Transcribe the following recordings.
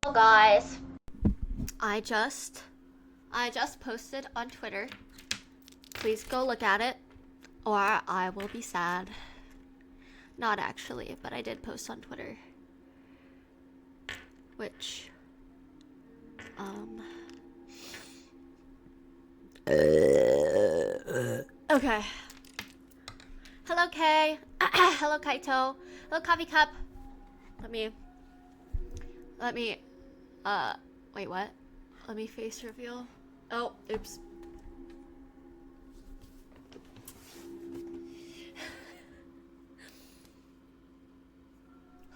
Hello guys. I just posted on Twitter. Please go look at it or I will be sad. Not actually, but I did post on Twitter. Which okay. Hello Kay. Hello Kaito. Hello Coffee Cup. Let me wait, what? Let me face reveal. Oh, oops.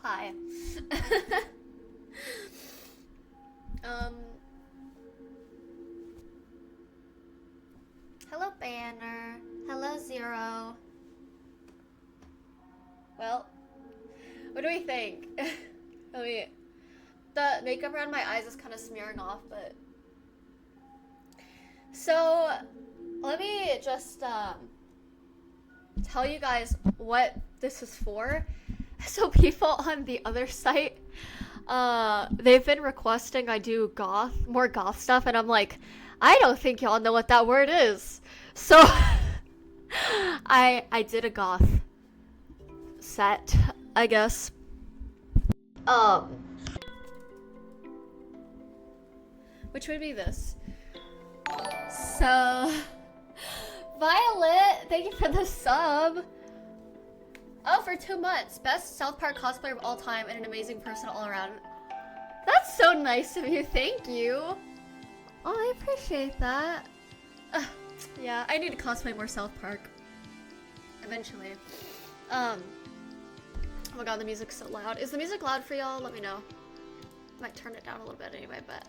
Hi. Hello Banner. Hello Zero. Well, what do we think? The makeup around my eyes is kind of smearing off, but so let me just tell you guys what this is for. So people on the other site, they've been requesting I do more goth stuff, and I'm like, I don't think y'all know what that word is. So I did a goth set, I guess. Which would be this. So Violet, thank you for the sub. Oh, for 2 months. Best South Park cosplayer of all time and an amazing person all around. That's so nice of you. Thank you. Oh, I appreciate that. Yeah, I need to cosplay more South Park. Eventually. Oh my god, the music's so loud. Is the music loud for y'all? Let me know. Might turn it down a little bit anyway, but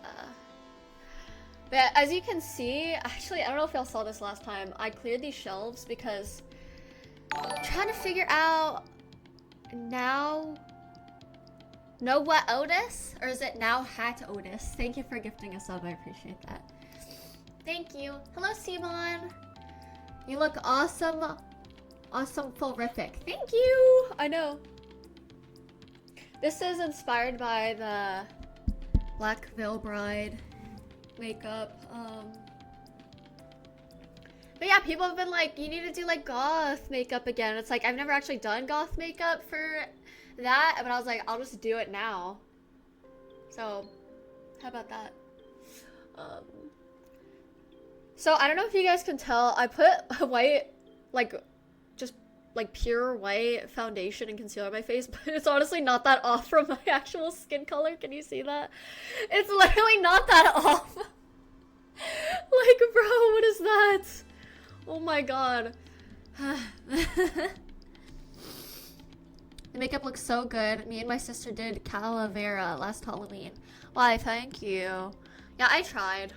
as you can see, actually, I don't know if y'all saw this last time. I cleared these shelves because I'm trying to figure out now. Know what Otis? Or is it now Hat Otis? Thank you for gifting a sub. I appreciate that. Thank you. Hello, Simon. You look awesome. Awesome, full-rific. Thank you. I know. This is inspired by the Black Veil Bride makeup. But yeah, people have been like, you need to do like goth makeup again. It's like, I've never actually done goth makeup for that, but I was like, I'll just do it now. So, how about that? So I don't know if you guys can tell, I put a white, just pure white foundation and concealer on my face, but it's honestly not that off from my actual skin color. Can you see that? It's literally not that off. Like, bro, what is that? Oh my god. The makeup looks so good. Me and my sister did Calavera last Halloween. Why, thank you. Yeah, I tried.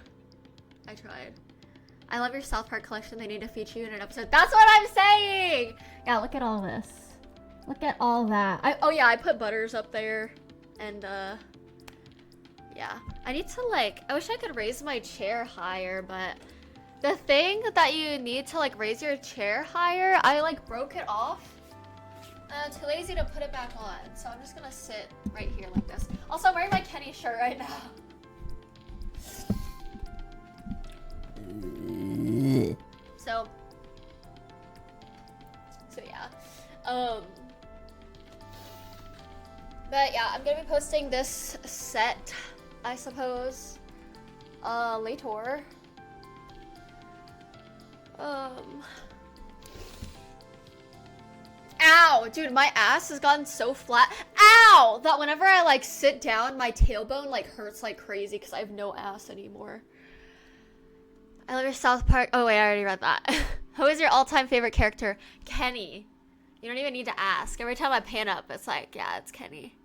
I love your South Park collection. They need to feature you in an episode. That's what I'm saying! Yeah, look at all this. Look at all that. Oh yeah, I put Butters up there. And, yeah. I need to, I wish I could raise my chair higher, but the thing that you need to, raise your chair higher, I, broke it off. Too lazy to put it back on, so I'm just gonna sit right here like this. Also, I'm wearing my Kenny shirt right now. So yeah. But yeah, I'm gonna be posting this set, I suppose, later. Ow! Dude, my ass has gotten so flat. Ow! That whenever I, sit down, my tailbone, hurts like crazy because I have no ass anymore. I love your South Park. Oh, wait, I already read that. Who is your all-time favorite character? Kenny. You don't even need to ask. Every time I pan up, it's like, yeah, it's Kenny.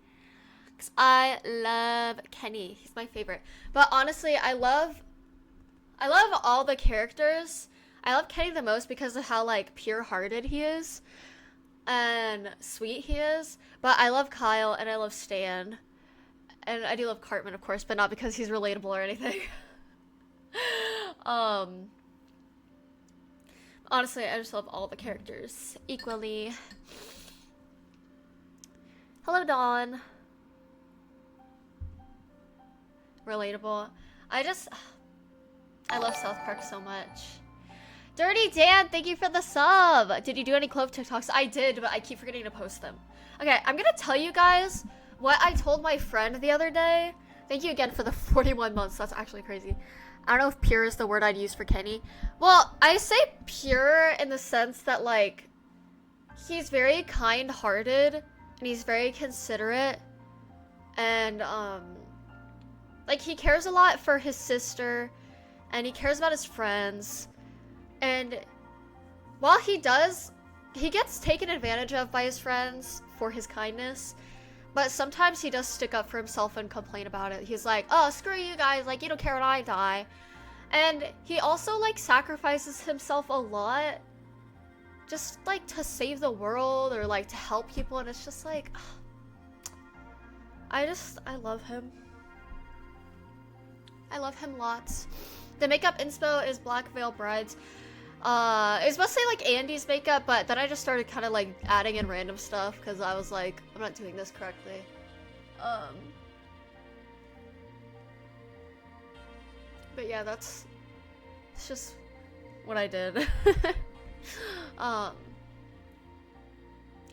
Because I love Kenny. He's my favorite. But honestly, I love all the characters. I love Kenny the most because of how, pure-hearted he is. And sweet he is. But I love Kyle and I love Stan. And I do love Cartman, of course, but not because he's relatable or anything. Honestly, I just love all the characters equally. Hello, Dawn. relatable. I love South Park so much. Dirty Dan, thank you for the sub. Did you do any Clove TikToks? I did, but I keep forgetting to post them. Okay, I'm gonna tell you guys what I told my friend the other day. Thank you again for the 41 months. That's actually crazy. I don't know if pure is the word I'd use for Kenny. Well, I say pure in the sense that, like, he's very kind-hearted and he's very considerate. And, like, he cares a lot for his sister and he cares about his friends. And while he gets taken advantage of by his friends for his kindness, but sometimes he does stick up for himself and complain about it. He's like, oh, screw you guys, like, you don't care when I die. And he also, like, sacrifices himself a lot just, like, to save the world or, like, to help people. And it's just like, I love him. I love him lots. The makeup inspo is Black Veil Brides. It's mostly like Andy's makeup, but then I just started kind of like adding in random stuff because I was like, I'm not doing this correctly. But yeah, it's just what I did. I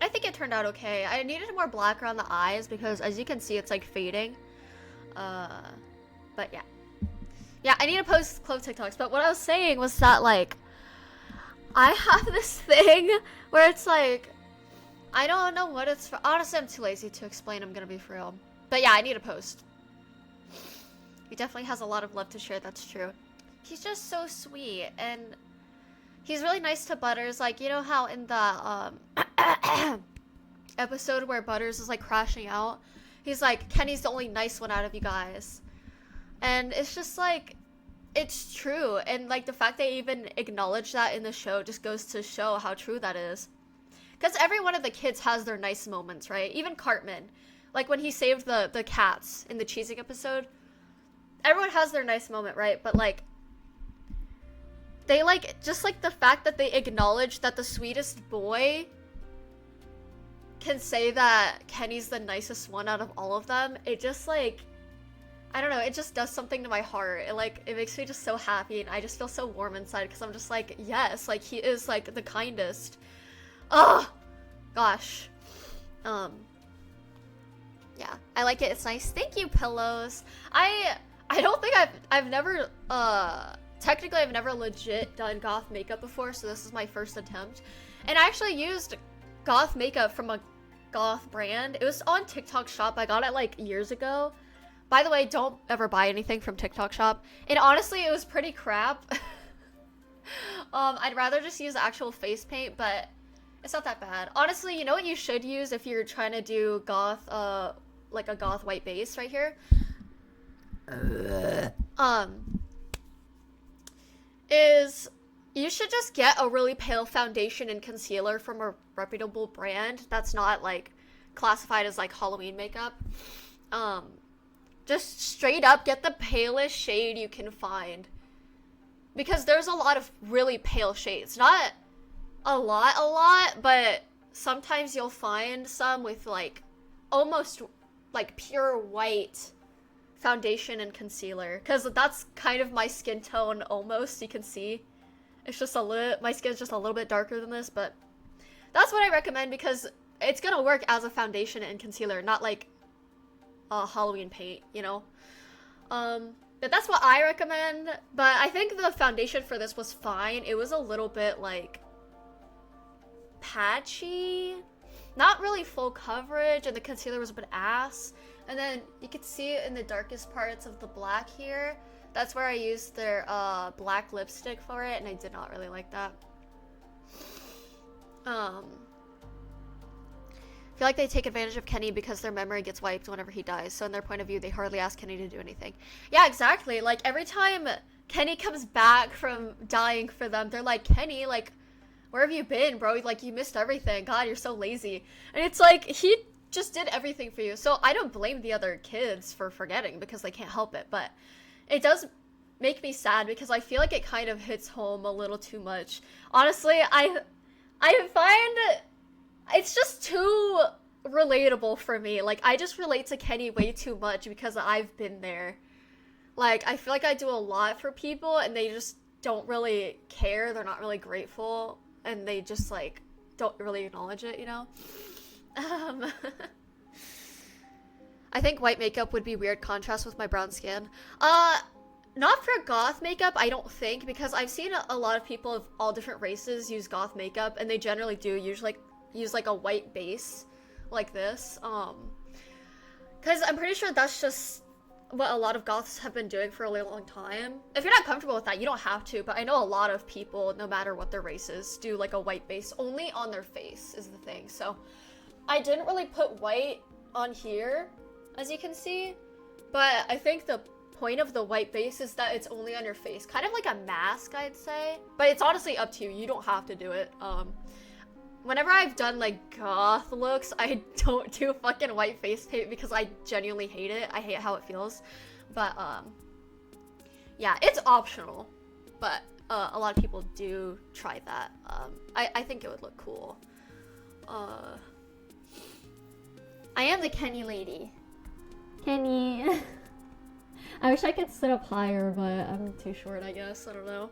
think it turned out okay. I needed more black around the eyes because as you can see, it's like fading. But yeah. Yeah, I need to post Clove TikToks, but what I was saying was that, like, I have this thing where it's like, I don't know what it's for. Honestly, I'm too lazy to explain, I'm gonna be for real. But yeah, I need to post. He definitely has a lot of love to share, that's true. He's just so sweet, and he's really nice to Butters. Like, you know how in the, episode where Butters is, like, crashing out? He's like, Kenny's the only nice one out of you guys. And it's just like, it's true, and like the fact they even acknowledge that in the show just goes to show how true that is. Because every one of the kids has their nice moments, right? Even Cartman, like when he saved the cats in the cheesing episode, everyone has their nice moment, right? But like, they like, just like the fact that they acknowledge that the sweetest boy can say that Kenny's the nicest one out of all of them, it just like, I don't know, it just does something to my heart. It makes me just so happy, and I just feel so warm inside because I'm just like, yes, like he is like the kindest. Oh gosh. Yeah, I like it. It's nice. Thank you, pillows. I don't think I've never technically I've never legit done goth makeup before, so this is my first attempt. And I actually used goth makeup from a goth brand. It was on TikTok Shop. I got it like years ago. By the way, don't ever buy anything from TikTok Shop. And honestly, it was pretty crap. I'd rather just use actual face paint, but it's not that bad. Honestly, you know what you should use if you're trying to do goth, like a goth white base right here? Is you should just get a really pale foundation and concealer from a reputable brand that's not, like, classified as, like, Halloween makeup. Just straight up get the palest shade you can find. Because there's a lot of really pale shades. Not a lot, but sometimes you'll find some with like almost like pure white foundation and concealer. Because that's kind of my skin tone almost, you can see. It's just my skin's just a little bit darker than this, but that's what I recommend because it's gonna work as a foundation and concealer, not like Halloween paint, you know? But that's what I recommend. But I think the foundation for this was fine. It was a little bit like patchy, not really full coverage, and the concealer was a bit ass. And then you could see it in the darkest parts of the black here. That's where I used their black lipstick for it, and I did not really like that. I feel like they take advantage of Kenny because their memory gets wiped whenever he dies. So in their point of view, they hardly ask Kenny to do anything. Yeah, exactly. Like, every time Kenny comes back from dying for them, they're like, Kenny, like, where have you been, bro? Like, you missed everything. God, you're so lazy. And it's like, he just did everything for you. So I don't blame the other kids for forgetting because they can't help it. But it does make me sad because I feel like it kind of hits home a little too much. Honestly, I find it's just too relatable for me. Like, I just relate to Kenny way too much because I've been there. Like, I feel like I do a lot for people and they just don't really care. They're not really grateful. And they just, like, don't really acknowledge it, you know? I think white makeup would be weird contrast with my brown skin. Not for goth makeup, I don't think, because I've seen a lot of people of all different races use goth makeup, and they generally do usually use like a white base like this. Because I'm pretty sure that's just what a lot of goths have been doing for a really long time. If you're not comfortable with that, you don't have to, but I know a lot of people, no matter what their race is, do like a white base only on their face is the thing. So I didn't really put white on here, as you can see, but I think the point of the white base is that it's only on your face, kind of like a mask, I'd say, but it's honestly up to you. You don't have to do it. Whenever I've done like goth looks, I don't do fucking white face paint because I genuinely hate it. I hate how it feels, but yeah, it's optional, but a lot of people do try that. I think it would look cool. I am the Kenny lady. Kenny. I wish I could sit up higher, but I'm too short, I guess. I don't know.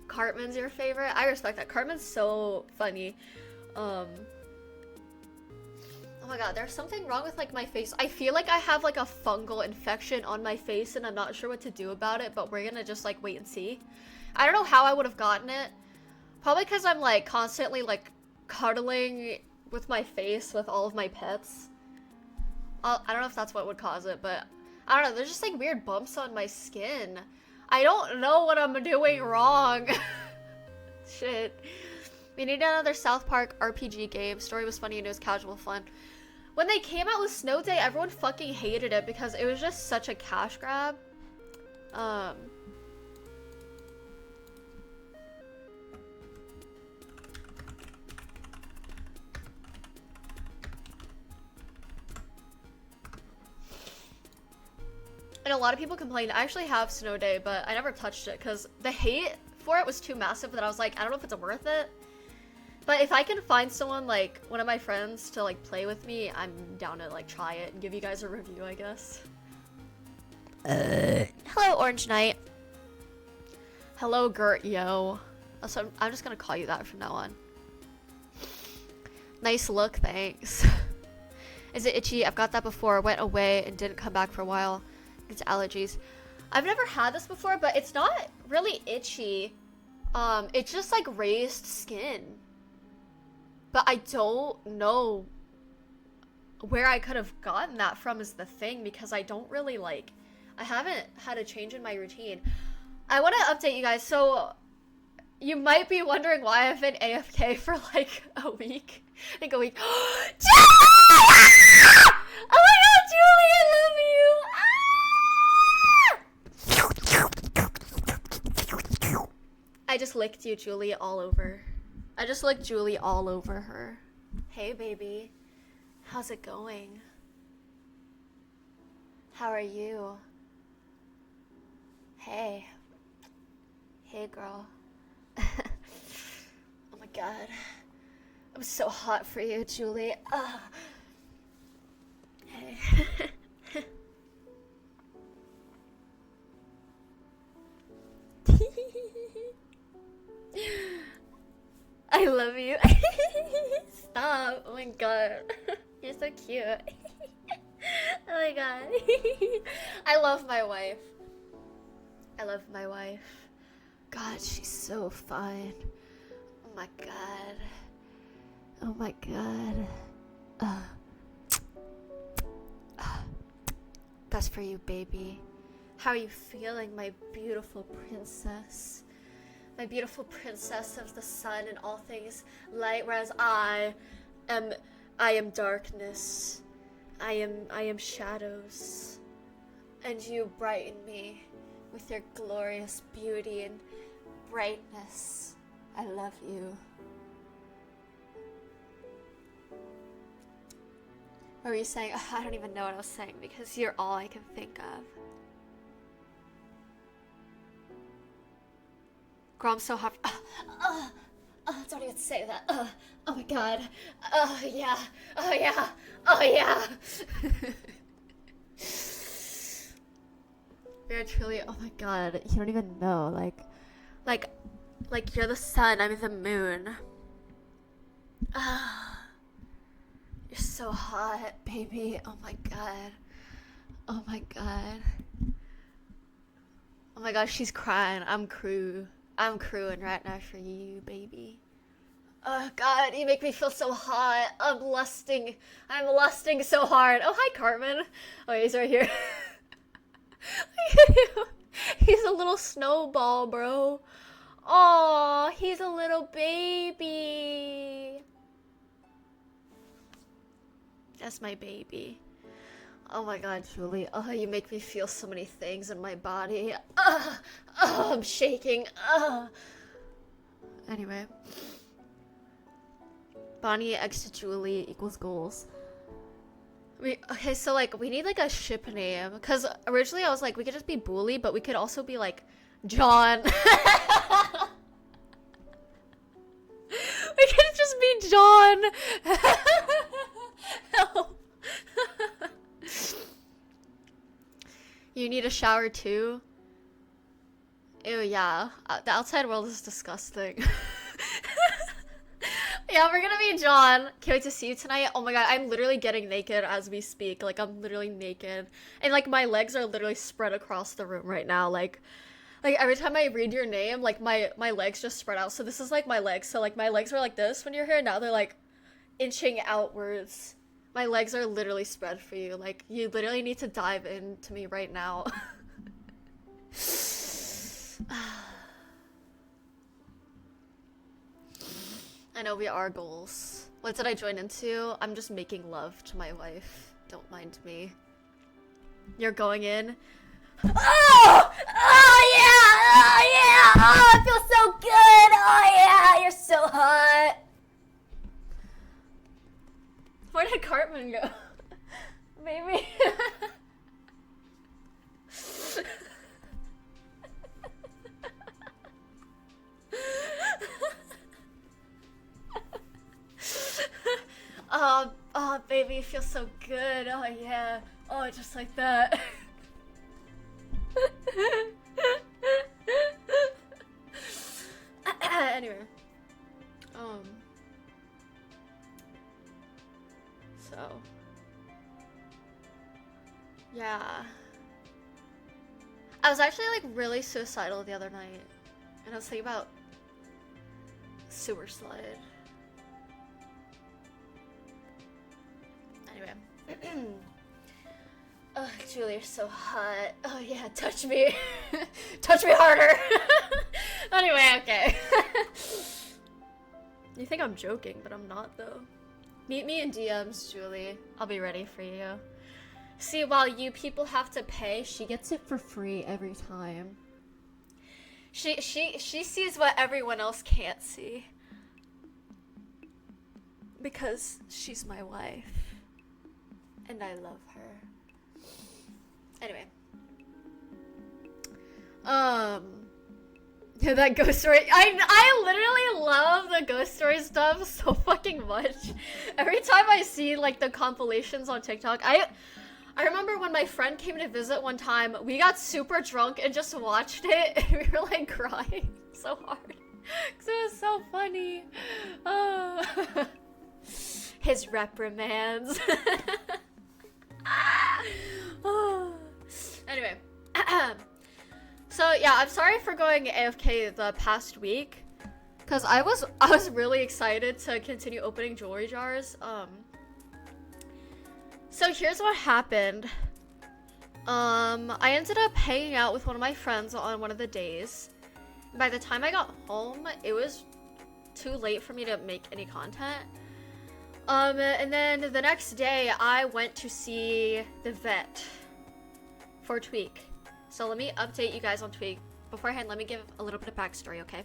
Cartman's your favorite? I respect that. Cartman's so funny. Oh my god, there's something wrong with like my face. I feel like I have like a fungal infection on my face and I'm not sure what to do about it, but we're gonna just like wait and see. I don't know how I would have gotten it. Probably because I'm like constantly like cuddling with my face with all of my pets. I don't know if that's what would cause it, but I don't know. There's just like weird bumps on my skin. I don't know what I'm doing wrong. Shit. We need another South Park RPG game. Story was funny and it was casual fun. When they came out with Snow Day, everyone fucking hated it because it was just such a cash grab. And a lot of people complained. I actually have Snow Day, but I never touched it because the hate for it was too massive that I was like, I don't know if it's worth it. But if I can find someone, like, one of my friends to, like, play with me, I'm down to, like, try it and give you guys a review, I guess. Hello, Orange Knight. Hello, Gert, yo. So I'm just gonna call you that from now on. Nice look, thanks. Is it itchy? I've got that before. Went away and didn't come back for a while. It's allergies. I've never had this before, but it's not really itchy. It's just like raised skin. But I don't know where I could have gotten that from is the thing, because I don't really like, I haven't had a change in my routine. I want to update you guys. So you might be wondering why I've been AFK for like a week. I think a week. Julie! Oh my god, Julie, I love you! I just licked you, Julie, all over. I just licked Julie all over her. Hey, baby. How's it going? How are you? Hey. Hey, girl. Oh my god. I'm so hot for you, Julie. Hey. I love you. Stop. Oh my god. You're so cute. Oh my god. I love my wife. I love my wife. God, she's so fine. Oh my god. Oh my god. That's for you, baby. How are you feeling, my beautiful princess? My beautiful princess of the sun and all things light, whereas I am darkness. I am shadows. And you brighten me with your glorious beauty and brightness. I love you. What were you saying? I don't even know what I was saying because you're all I can think of. Girl, I'm so hot. Don't even say that. Oh my god. Oh yeah. Oh yeah. Oh yeah. You're truly, oh my god, you don't even know, like you're the sun, I'm the moon. Ah, you're so hot, baby. Oh my god. Oh my god. Oh my god, she's crying. I'm crewing right now for you, baby. Oh god, you make me feel so hot. I'm lusting so hard. Oh, hi, Cartman. Oh, he's right here. He's a little snowball, bro. Oh, he's a little baby. That's my baby. Oh my god, Julie. Oh, you make me feel so many things in my body. I'm shaking. Anyway. Bonnie X to Julie equals goals. Okay, so like we need like a ship name, because originally I was like we could just be Bully, but we could also be like John. We could just be John. Help. You need a shower too? Ew, yeah. The outside world is disgusting. Yeah, we're gonna be John. Can't wait to see you tonight. Oh my god, I'm literally getting naked as we speak. Like, I'm literally naked. And, like, my legs are literally spread across the room right now. Like every time I read your name, like, my legs just spread out. So this is, like, my legs. So, like, my legs were like this when you're here. Now they're, like, inching outwards. My legs are literally spread for you. Like, you literally need to dive into me right now. I know we are goals. What did I join into? I'm just making love to my wife. Don't mind me. You're going in? Oh! Oh yeah! Oh yeah! Oh, it feels so good! Oh yeah! You're so hot! Where did Cartman go? Maybe. Oh, baby, it feels so good. Oh, yeah. Oh, just like that. Anyway. So. Yeah. I was actually, like, really suicidal the other night. And I was thinking about sewer slide. Anyway. Oh, Julie, you're so hot. Oh yeah, touch me. Touch me harder. Anyway, okay. You think I'm joking, but I'm not though. Meet me in DMs, Julie. I'll be ready for you. See, while you people have to pay, she gets it for free every time. She sees what everyone else can't see. Because she's my wife. And I love her. Anyway. Yeah, that ghost story. I literally love the ghost story stuff so fucking much. Every time I see like the compilations on TikTok, I remember when my friend came to visit one time, we got super drunk and just watched it, and we were like crying so hard. Cause it was so funny. His reprimands. Anyway. So yeah, I'm sorry for going AFK the past week, cause I was really excited to continue opening jewelry jars. So here's what happened. I ended up hanging out with one of my friends on one of the days. By the time I got home, it was too late for me to make any content. And then the next day, I went to see the vet for Tweak. So let me update you guys on Tweak. Beforehand, let me give a little bit of backstory, okay?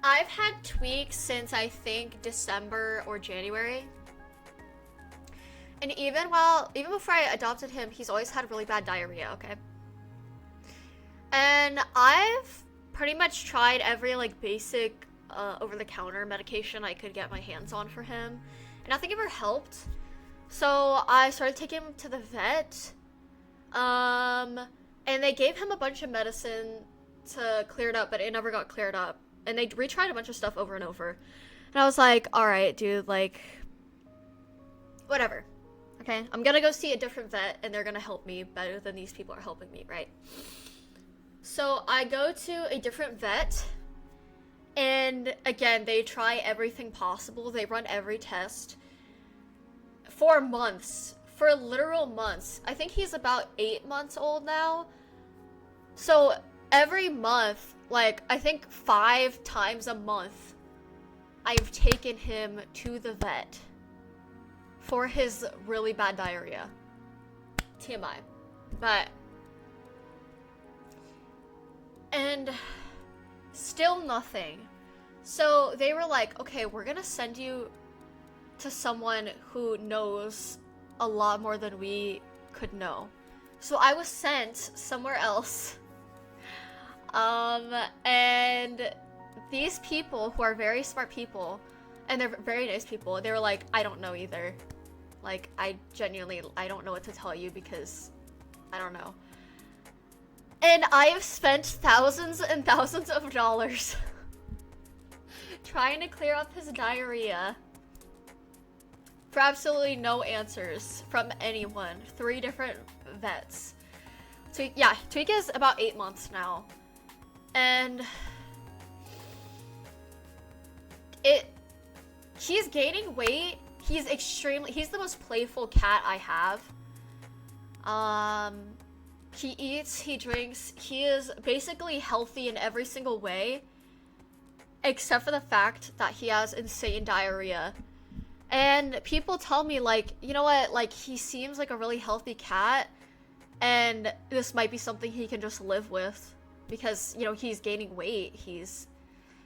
I've had Tweak since I think December or January. And even before I adopted him, he's always had really bad diarrhea, okay? And I've pretty much tried every like basic over-the-counter medication I could get my hands on for him, and nothing ever helped. So I started taking him to the vet. And they gave him a bunch of medicine to clear it up, but it never got cleared up. And they retried a bunch of stuff over and over. And I was like, alright, dude, like, whatever. Okay, I'm gonna go see a different vet, and they're gonna help me better than these people are helping me, right? So I go to a different vet, and again, they try everything possible. They run every test for months, for literal months. I think he's about 8 months old now. So every month, like, I think 5 times a month, I've taken him to the vet for his really bad diarrhea. TMI. But, and still nothing. So they were like, okay, we're gonna send you to someone who knows a lot more than we could know. So I was sent somewhere else. And these people who are very smart people, and they're very nice people, they were like, I don't know either. Like, I don't know what to tell you because I don't know. And I have spent thousands and thousands of dollars trying to clear up his diarrhea for absolutely no answers from anyone. 3 different vets. So yeah, Tweek is about 8 months now. And he's gaining weight. He's the most playful cat I have. He eats, he drinks, he is basically healthy in every single way, except for the fact that he has insane diarrhea. And people tell me, like, you know what, like, he seems like a really healthy cat, and this might be something he can just live with, because, you know, he's gaining weight, he's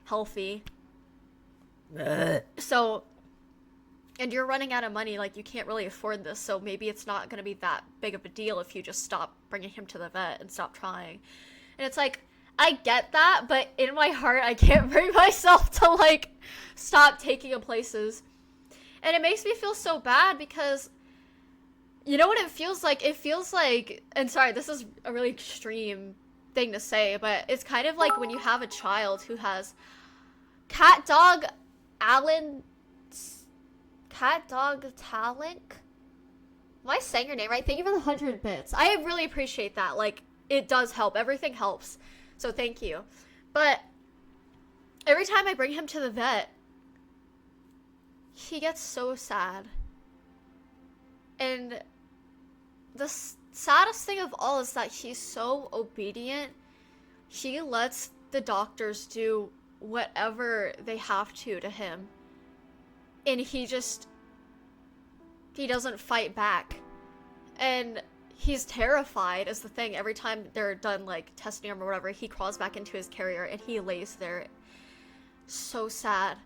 healthy. So, and you're running out of money, like, you can't really afford this, so maybe it's not gonna be that big of a deal if you just stop bringing him to the vet and stop trying. And it's like, I get that, but in my heart, I can't bring myself to, like, stop taking him places. And it makes me feel so bad because, you know what it feels like? It feels like, and sorry, this is a really extreme thing to say, but it's kind of like when you have a child who has Cat Dog Talink. Am I saying your name right? Thank you for the 100 bits. I really appreciate that. Like, it does help. Everything helps. So thank you. But every time I bring him to the vet, he gets so sad. And the saddest thing of all is that he's so obedient. He lets the doctors do whatever they have to him. And he doesn't fight back. And he's terrified is the thing. Every time they're done, like, testing him or whatever, he crawls back into his carrier and he lays there so sad.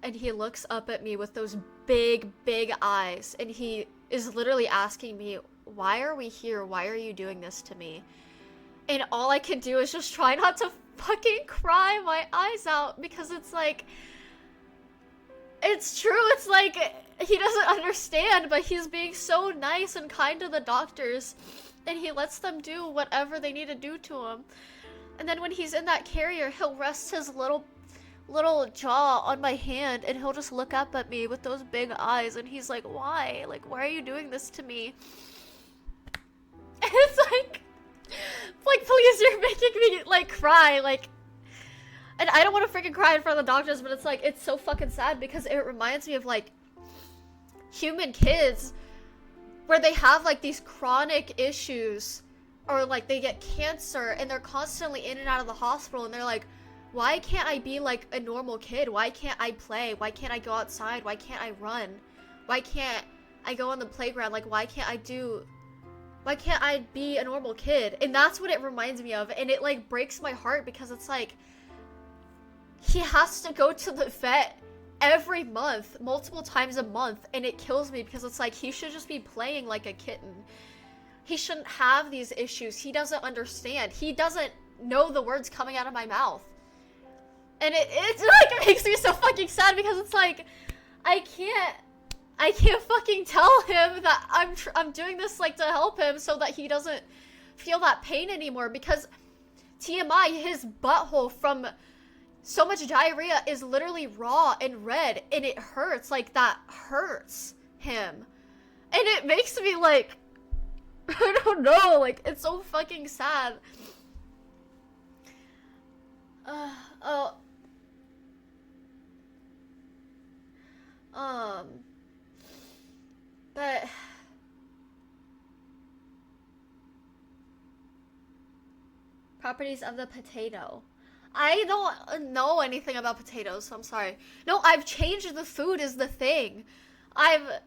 And he looks up at me with those big, big eyes. And he is literally asking me, why are we here? Why are you doing this to me? And all I can do is just try not to fucking cry my eyes out, because it's like, it's true. It's like, he doesn't understand, but he's being so nice and kind to the doctors, and he lets them do whatever they need to do to him. And then when he's in that carrier, he'll rest his little jaw on my hand, and he'll just look up at me with those big eyes, and he's like, why? Like, why are you doing this to me? And it's like, please, you're making me, like, cry, like, and I don't want to freaking cry in front of the doctors, but it's like, it's so fucking sad, because it reminds me of, like, human kids, where they have, like, these chronic issues, or, like, they get cancer, and they're constantly in and out of the hospital, and they're like, why can't I be, like, a normal kid? Why can't I play? Why can't I go outside? Why can't I run? Why can't I go on the playground? Like, why can't I be a normal kid? And that's what it reminds me of, and it, like, breaks my heart, because it's like, he has to go to the vet every month, multiple times a month, and it kills me, because it's like, he should just be playing like a kitten. He shouldn't have these issues. He doesn't understand. He doesn't know the words coming out of my mouth. And it's like, it makes me so fucking sad, because it's like, I I can't fucking tell him that I'm doing this like to help him so that he doesn't feel that pain anymore, because TMI, his butthole from so much diarrhea is literally raw and red, and it hurts. Like, that hurts him. And it makes me like, I don't know, like, it's so fucking sad. Oh. But properties of the potato. I don't know anything about potatoes, so I'm sorry. No, I've changed the food is the thing. I've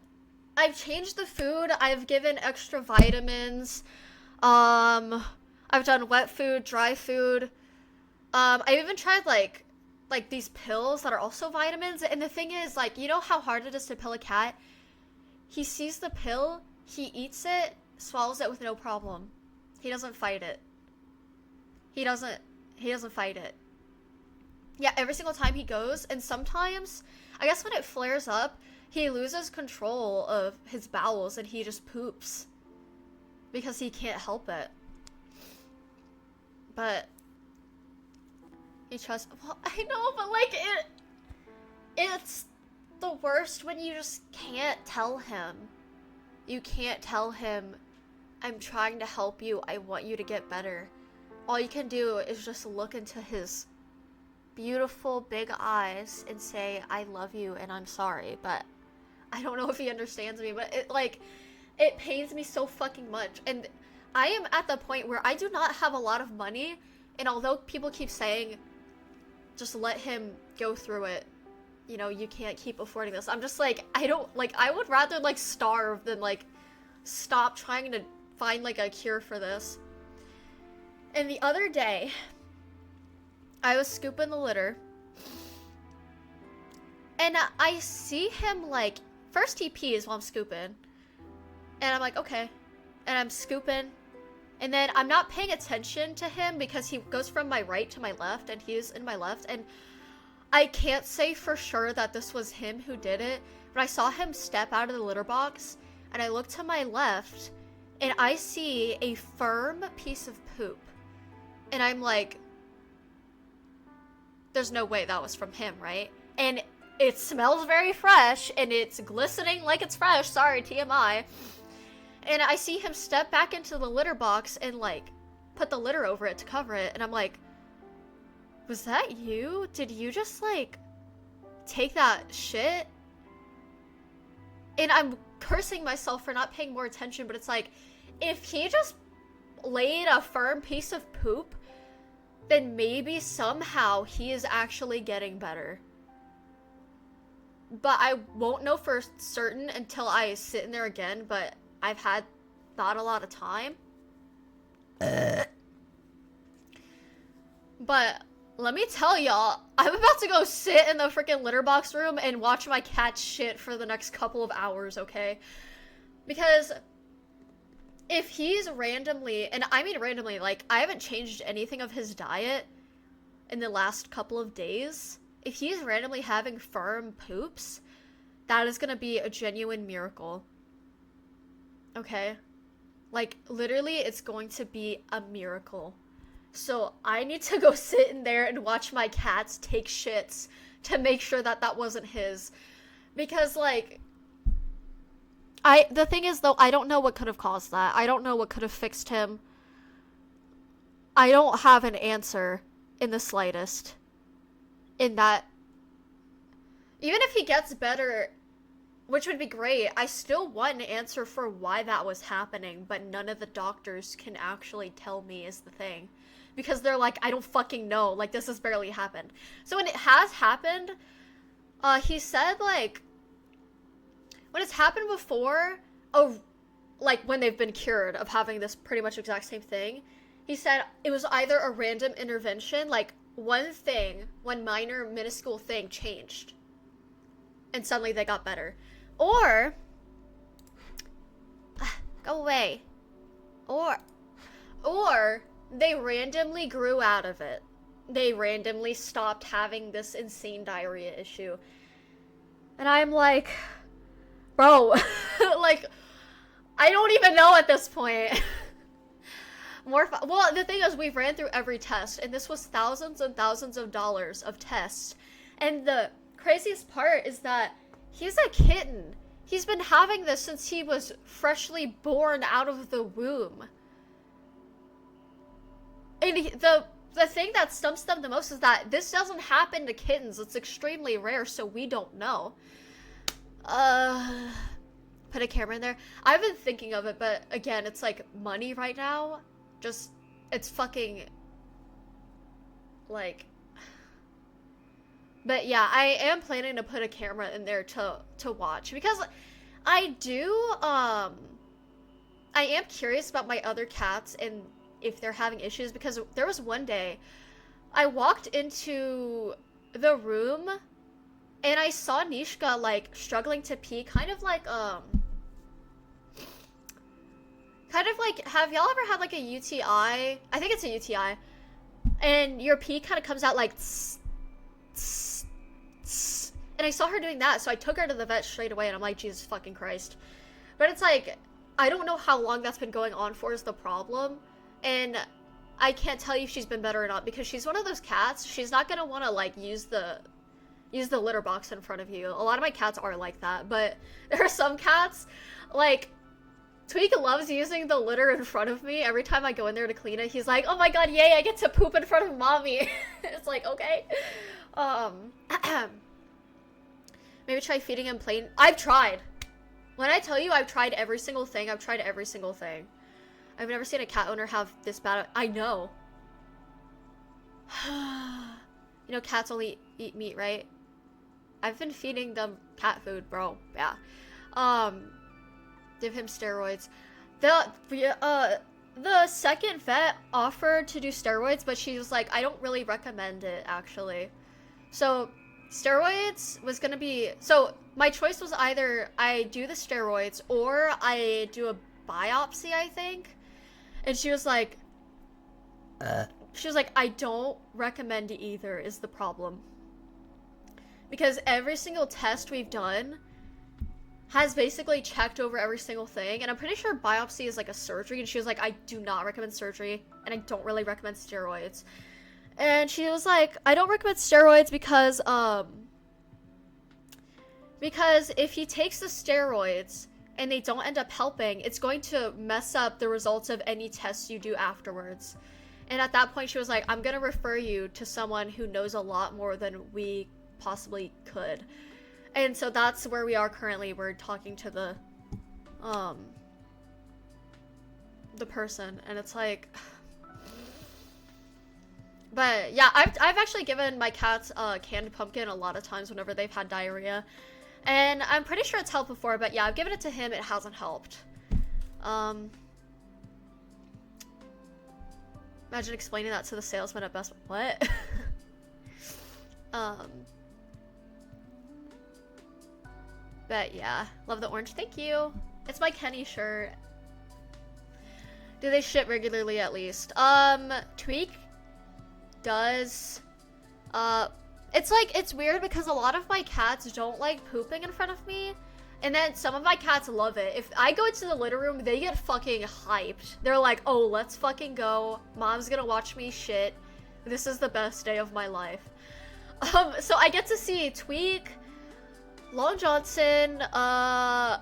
changed the food. I've given extra vitamins. I've done wet food, dry food. I even tried like these pills that are also vitamins. And the thing is, like, you know how hard it is to pill a cat? He sees the pill, he eats it, swallows it with no problem. He doesn't fight it. He doesn't fight it. Yeah, every single time he goes, and sometimes, I guess when it flares up, he loses control of his bowels and he just poops. Because he can't help it. But he trusts, well, I know, but like, it's the worst when you just can't tell him. You can't tell him, I'm trying to help you, I want you to get better. All you can do is just look into his beautiful big eyes and say, I love you and I'm sorry. But I don't know if he understands me, but it pains me so fucking much. And I am at the point where I do not have a lot of money, and although people keep saying, just let him go through it, you know, you can't keep affording this, I'm just like, I don't, like, I would rather, like, starve than, like, stop trying to find, like, a cure for this. And the other day, I was scooping the litter, and I see him, like, first he pees while I'm scooping, and I'm like, okay, and I'm scooping, and then I'm not paying attention to him because he goes from my right to my left, and he's in my left, and I can't say for sure that this was him who did it, but I saw him step out of the litter box, and I look to my left, and I see a firm piece of poop. And I'm like, there's no way that was from him, right? And it smells very fresh, and it's glistening like it's fresh, sorry, TMI. And I see him step back into the litter box and, like, put the litter over it to cover it, and I'm like, was that you? Did you just, like, take that shit? And I'm cursing myself for not paying more attention, but it's like, if he just laid a firm piece of poop, then maybe somehow he is actually getting better. But I won't know for certain until I sit in there again, but I've had not a lot of time. But let me tell y'all, I'm about to go sit in the freaking litter box room and watch my cat shit for the next couple of hours, okay? Because if he's randomly, and I mean randomly, like, I haven't changed anything of his diet in the last couple of days. If he's randomly having firm poops, that is gonna be a genuine miracle. Okay? Like, literally, it's going to be a miracle. So I need to go sit in there and watch my cats take shits to make sure that that wasn't his. Because, like, the thing is, though, I don't know what could have caused that. I don't know what could have fixed him. I don't have an answer in the slightest. In that, even if he gets better, which would be great, I still want an answer for why that was happening, but none of the doctors can actually tell me is the thing. Because they're like, I don't fucking know, like, this has barely happened. So when it has happened, he said, like, when it's happened before, like, when they've been cured of having this pretty much exact same thing, he said it was either a random intervention, like, one minor, minuscule thing changed, and suddenly they got better. Or, go away. Or, they randomly grew out of it. They randomly stopped having this insane diarrhea issue. And I'm like, Bro, like, I don't even know at this point. Well, the thing is, we ran through every test, and this was thousands and thousands of dollars of tests. And the craziest part is that he's a kitten. He's been having this since he was freshly born out of the womb. And the thing that stumps them the most is that this doesn't happen to kittens. It's extremely rare, so we don't know. Put a camera in there. I've been thinking of it, but again, it's like money right now. Just, it's fucking, like, but yeah, I am planning to put a camera in there to watch, because I am curious about my other cats and if they're having issues, because there was one day I walked into the room and I saw Nishka, like, struggling to pee, kind of like, have y'all ever had, like, a UTI? I think it's a UTI. And your pee kind of comes out like, tss, tss, tss. And I saw her doing that, so I took her to the vet straight away, and I'm like, Jesus fucking Christ. But it's like, I don't know how long that's been going on for is the problem. And I can't tell you if she's been better or not, because she's one of those cats, she's not gonna want to, like, use the litter box in front of you. A lot of my cats are like that, but there are some cats, like, Tweek loves using the litter in front of me. Every time I go in there to clean it, he's like, oh my god, yay, I get to poop in front of mommy. It's like, okay. Maybe try feeding him plain. I've tried. When I tell you I've tried every single thing, I've tried every single thing. I've never seen a cat owner have this bad. I know. You know, cats only eat meat, right? I've been feeding them cat food, bro. Yeah. Give him steroids. The second vet offered to do steroids, but she was like, I don't really recommend it, actually. So, steroids was gonna be... So, my choice was either I do the steroids or I do a biopsy, I think. And she was like... I don't recommend either, is the problem. Because every single test we've done has basically checked over every single thing, and I'm pretty sure biopsy is like a surgery, and she was like, I do not recommend surgery, and I don't really recommend steroids. And she was like, I don't recommend steroids because if he takes the steroids and they don't end up helping, it's going to mess up the results of any tests you do afterwards. And at that point, she was like, I'm gonna refer you to someone who knows a lot more than we possibly could. And so that's where we are currently. We're talking to the person, and it's like, but yeah, I've actually given my cats canned pumpkin a lot of times whenever they've had diarrhea, and I'm pretty sure it's helped before, but yeah, I've given it to him, it hasn't helped. Imagine explaining that to the salesman at Best Buy. What? But yeah, love the orange. Thank you. It's my Kenny shirt. Do they shit regularly at least? Tweek does. It's like, it's weird because a lot of my cats don't like pooping in front of me. And then some of my cats love it. If I go into the litter room, they get fucking hyped. They're like, oh, let's fucking go. Mom's gonna watch me shit. This is the best day of my life. So I get to see Tweek, Long Johnson, I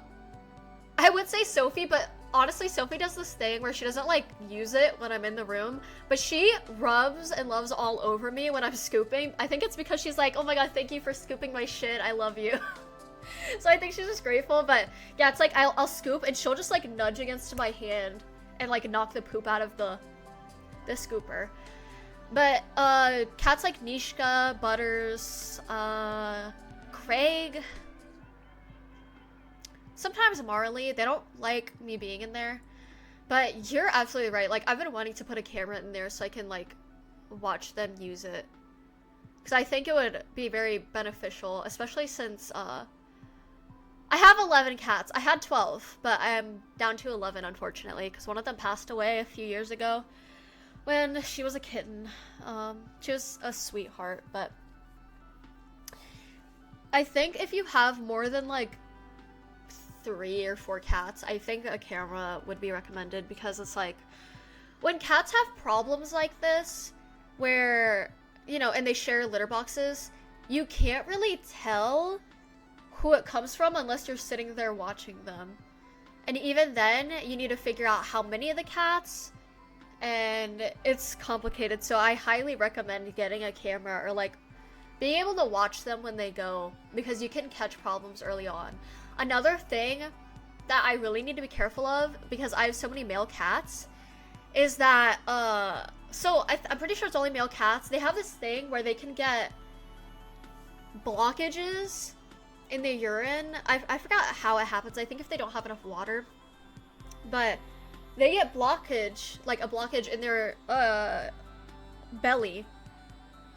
would say Sophie, but honestly, Sophie does this thing where she doesn't, like, use it when I'm in the room, but she rubs and loves all over me when I'm scooping. I think it's because she's like, oh my god, thank you for scooping my shit, I love you. So I think she's just grateful, but yeah, it's like, I'll scoop, and she'll just, like, nudge against my hand and, like, knock the poop out of the scooper. But, cats like Nishka, Butters, Craig, sometimes Marley, they don't like me being in there. But you're absolutely right. Like, I've been wanting to put a camera in there so I can, like, watch them use it. Because I think it would be very beneficial, especially since, I have 11 cats. I had 12, but I am down to 11, unfortunately, because one of them passed away a few years ago when she was a kitten. She was a sweetheart, but I think if you have more than, like, 3 or 4 cats, I think a camera would be recommended, because it's like, when cats have problems like this, where, you know, and they share litter boxes, you can't really tell who it comes from unless you're sitting there watching them. And even then, you need to figure out how many of the cats, and it's complicated. So I highly recommend getting a camera, or like being able to watch them when they go, because you can catch problems early on. Another thing that I really need to be careful of, because I have so many male cats, is that, I'm pretty sure it's only male cats. They have this thing where they can get blockages in the urine. I forgot how it happens. I think if they don't have enough water. But they get blockage, like a blockage in their belly,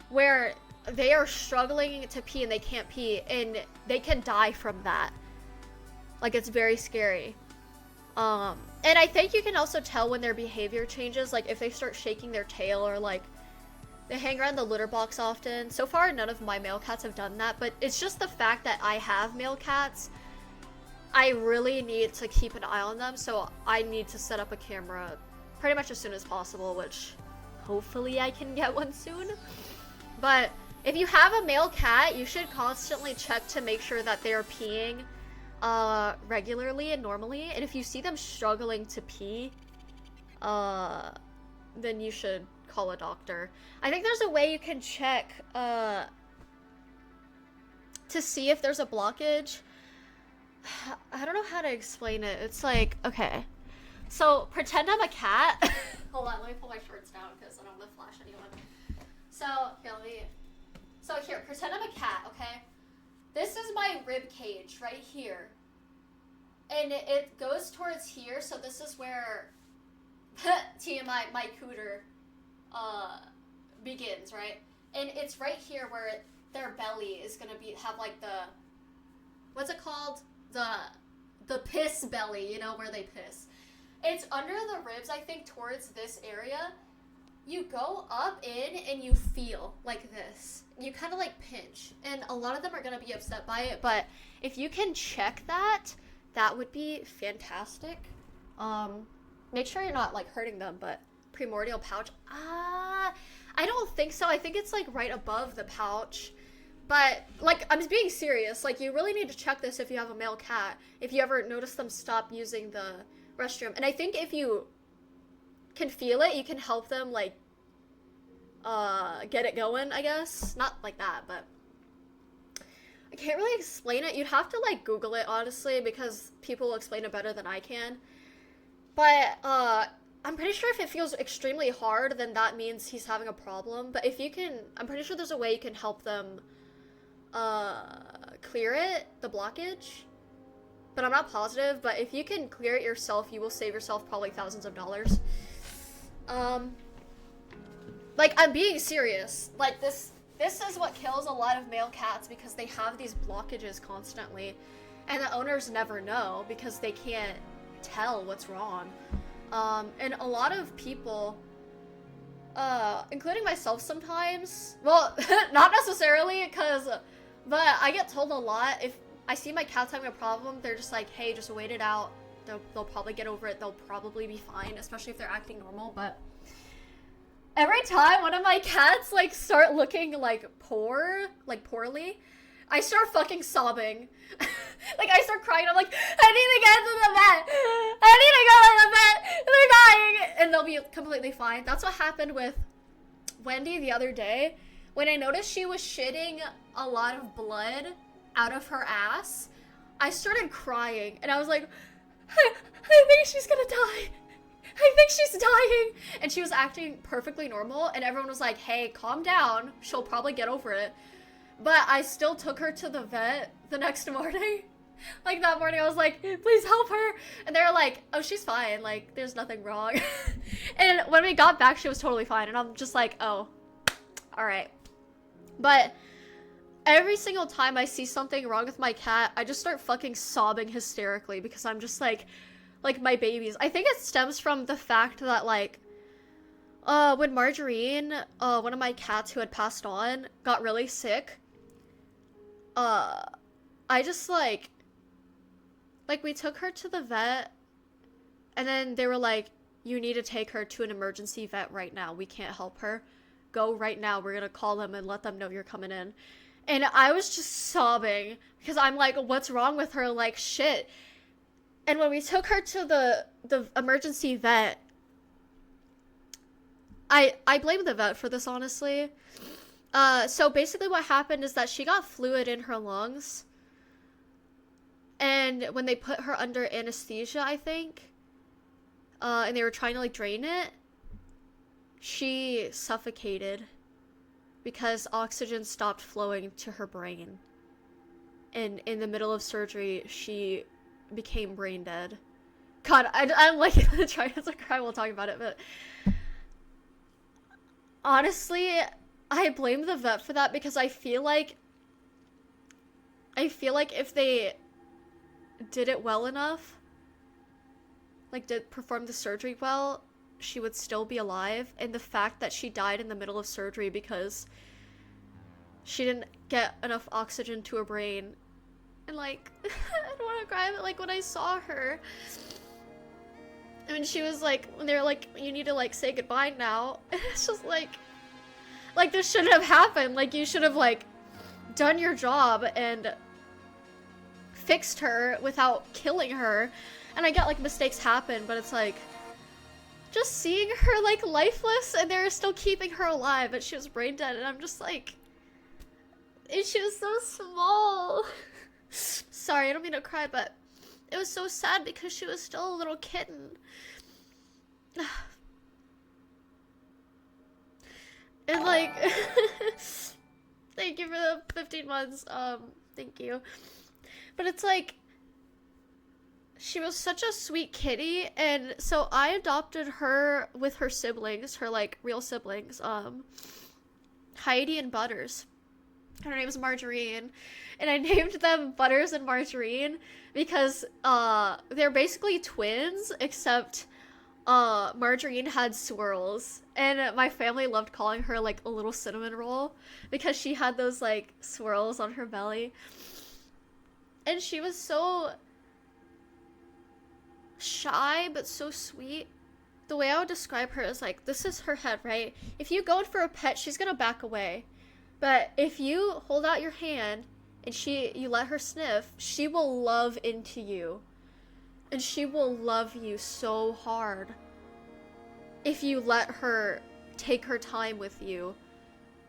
where they are struggling to pee and they can't pee, and they can die from that. Like, it's very scary. And I think you can also tell when their behavior changes, like if they start shaking their tail, or like they hang around the litter box often. So far, none of my male cats have done that, but it's just the fact that I have male cats. I really need to keep an eye on them, so I need to set up a camera pretty much as soon as possible, which hopefully I can get one soon. But if you have a male cat, you should constantly check to make sure that they're peeing regularly and normally, and if you see them struggling to pee, then you should call a doctor. I think there's a way you can check to see if there's a blockage. I don't know how to explain it. It's like, okay, so pretend I'm a cat. Hold on, let me pull my shorts down because I don't want to flash anyone. So here, pretend I'm a cat, okay? This is my rib cage right here, and it goes towards here, so this is where TMI, my cooter begins, right? And it's right here where their belly is gonna have like the, what's it called? The piss belly, you know, where they piss. It's under the ribs, I think, towards this area. You go up in and you feel like this. You kind of like pinch, and a lot of them are going to be upset by it, but if you can check that, that would be fantastic. Make sure you're not like hurting them, but primordial pouch, I don't think so. I think it's like right above the pouch, but like, I'm being serious. Like, you really need to check this if you have a male cat, if you ever notice them stop using the restroom. And I think if you can feel it, you can help them like get it going, I guess. Not like that, but I can't really explain it. You'd have to like Google it, honestly, because people will explain it better than I can. But I'm pretty sure if it feels extremely hard, then that means he's having a problem. But if you can, I'm pretty sure there's a way you can help them clear it, the blockage. But I'm not positive. But if you can clear it yourself, you will save yourself probably thousands of dollars. Like, I'm being serious. Like, this is what kills a lot of male cats, because they have these blockages constantly, and the owners never know because they can't tell what's wrong. And a lot of people, including myself sometimes, well, not necessarily, but I get told a lot, if I see my cats having a problem, they're just like, hey, just wait it out. They'll probably get over it. They'll probably be fine, especially if they're acting normal. But every time one of my cats like start looking like poorly, I start fucking sobbing. Like, I start crying. I'm like, I need to get to the vet. I need to go to the vet. They're dying. And they'll be completely fine. That's what happened with Wendy the other day. When I noticed she was shitting a lot of blood out of her ass, I started crying. And I was like, I think she's gonna die. I think she's dying. And she was acting perfectly normal, and everyone was like, hey, calm down. She'll probably get over it. But I still took her to the vet the next morning. Like, that morning I was like, please help her. And they were like, oh, she's fine. Like, there's nothing wrong. And when we got back, she was totally fine. And I'm just like, oh, all right. But every single time I see something wrong with my cat, I just start fucking sobbing hysterically, because I'm just like my babies. I think it stems from the fact that, like, when Margarine, one of my cats who had passed on, got really sick, I just, like, Like, we took her to the vet, and then they were like, you need to take her to an emergency vet right now. We can't help her. Go right now. We're gonna call them and let them know you're coming in. And I was just sobbing because I'm like, what's wrong with her? Like, shit. And when we took her to the emergency vet, I blame the vet for this, honestly. So basically what happened is that she got fluid in her lungs. And when they put her under anesthesia, I think, and they were trying to, like, drain it, she suffocated because oxygen stopped flowing to her brain. And in the middle of surgery, she became brain dead. God, I'm like trying to cry while talking about it, but honestly, I blame the vet for that because I feel like if they did it well enough, like did perform the surgery well, she would still be alive. And the fact that she died in the middle of surgery because she didn't get enough oxygen to her brain, and like I don't want to cry, but like when I saw her, I mean, she was like, when they were like, you need to like say goodbye now, and it's just like this shouldn't have happened. Like, you should have like done your job and fixed her without killing her. And I get like mistakes happen, but it's like just seeing her like lifeless and they're still keeping her alive, but she was brain dead, and I'm just like, and she was so small. Sorry, I don't mean to cry, but it was so sad because she was still a little kitten. And like thank you for the 15 months. Thank you. But it's like, she was such a sweet kitty, and so I adopted her with her siblings, her like real siblings, Heidi and Butters. Her name is Margarine, and I named them Butters and Margarine because they're basically twins, except Margarine had swirls, and my family loved calling her like a little cinnamon roll because she had those like swirls on her belly. And she was so shy but so sweet. The way I would describe her is like, this is her head, right? If you go in for a pet, she's gonna back away. But if you hold out your hand and you let her sniff, she will love into you. And she will love you so hard if you let her take her time with you.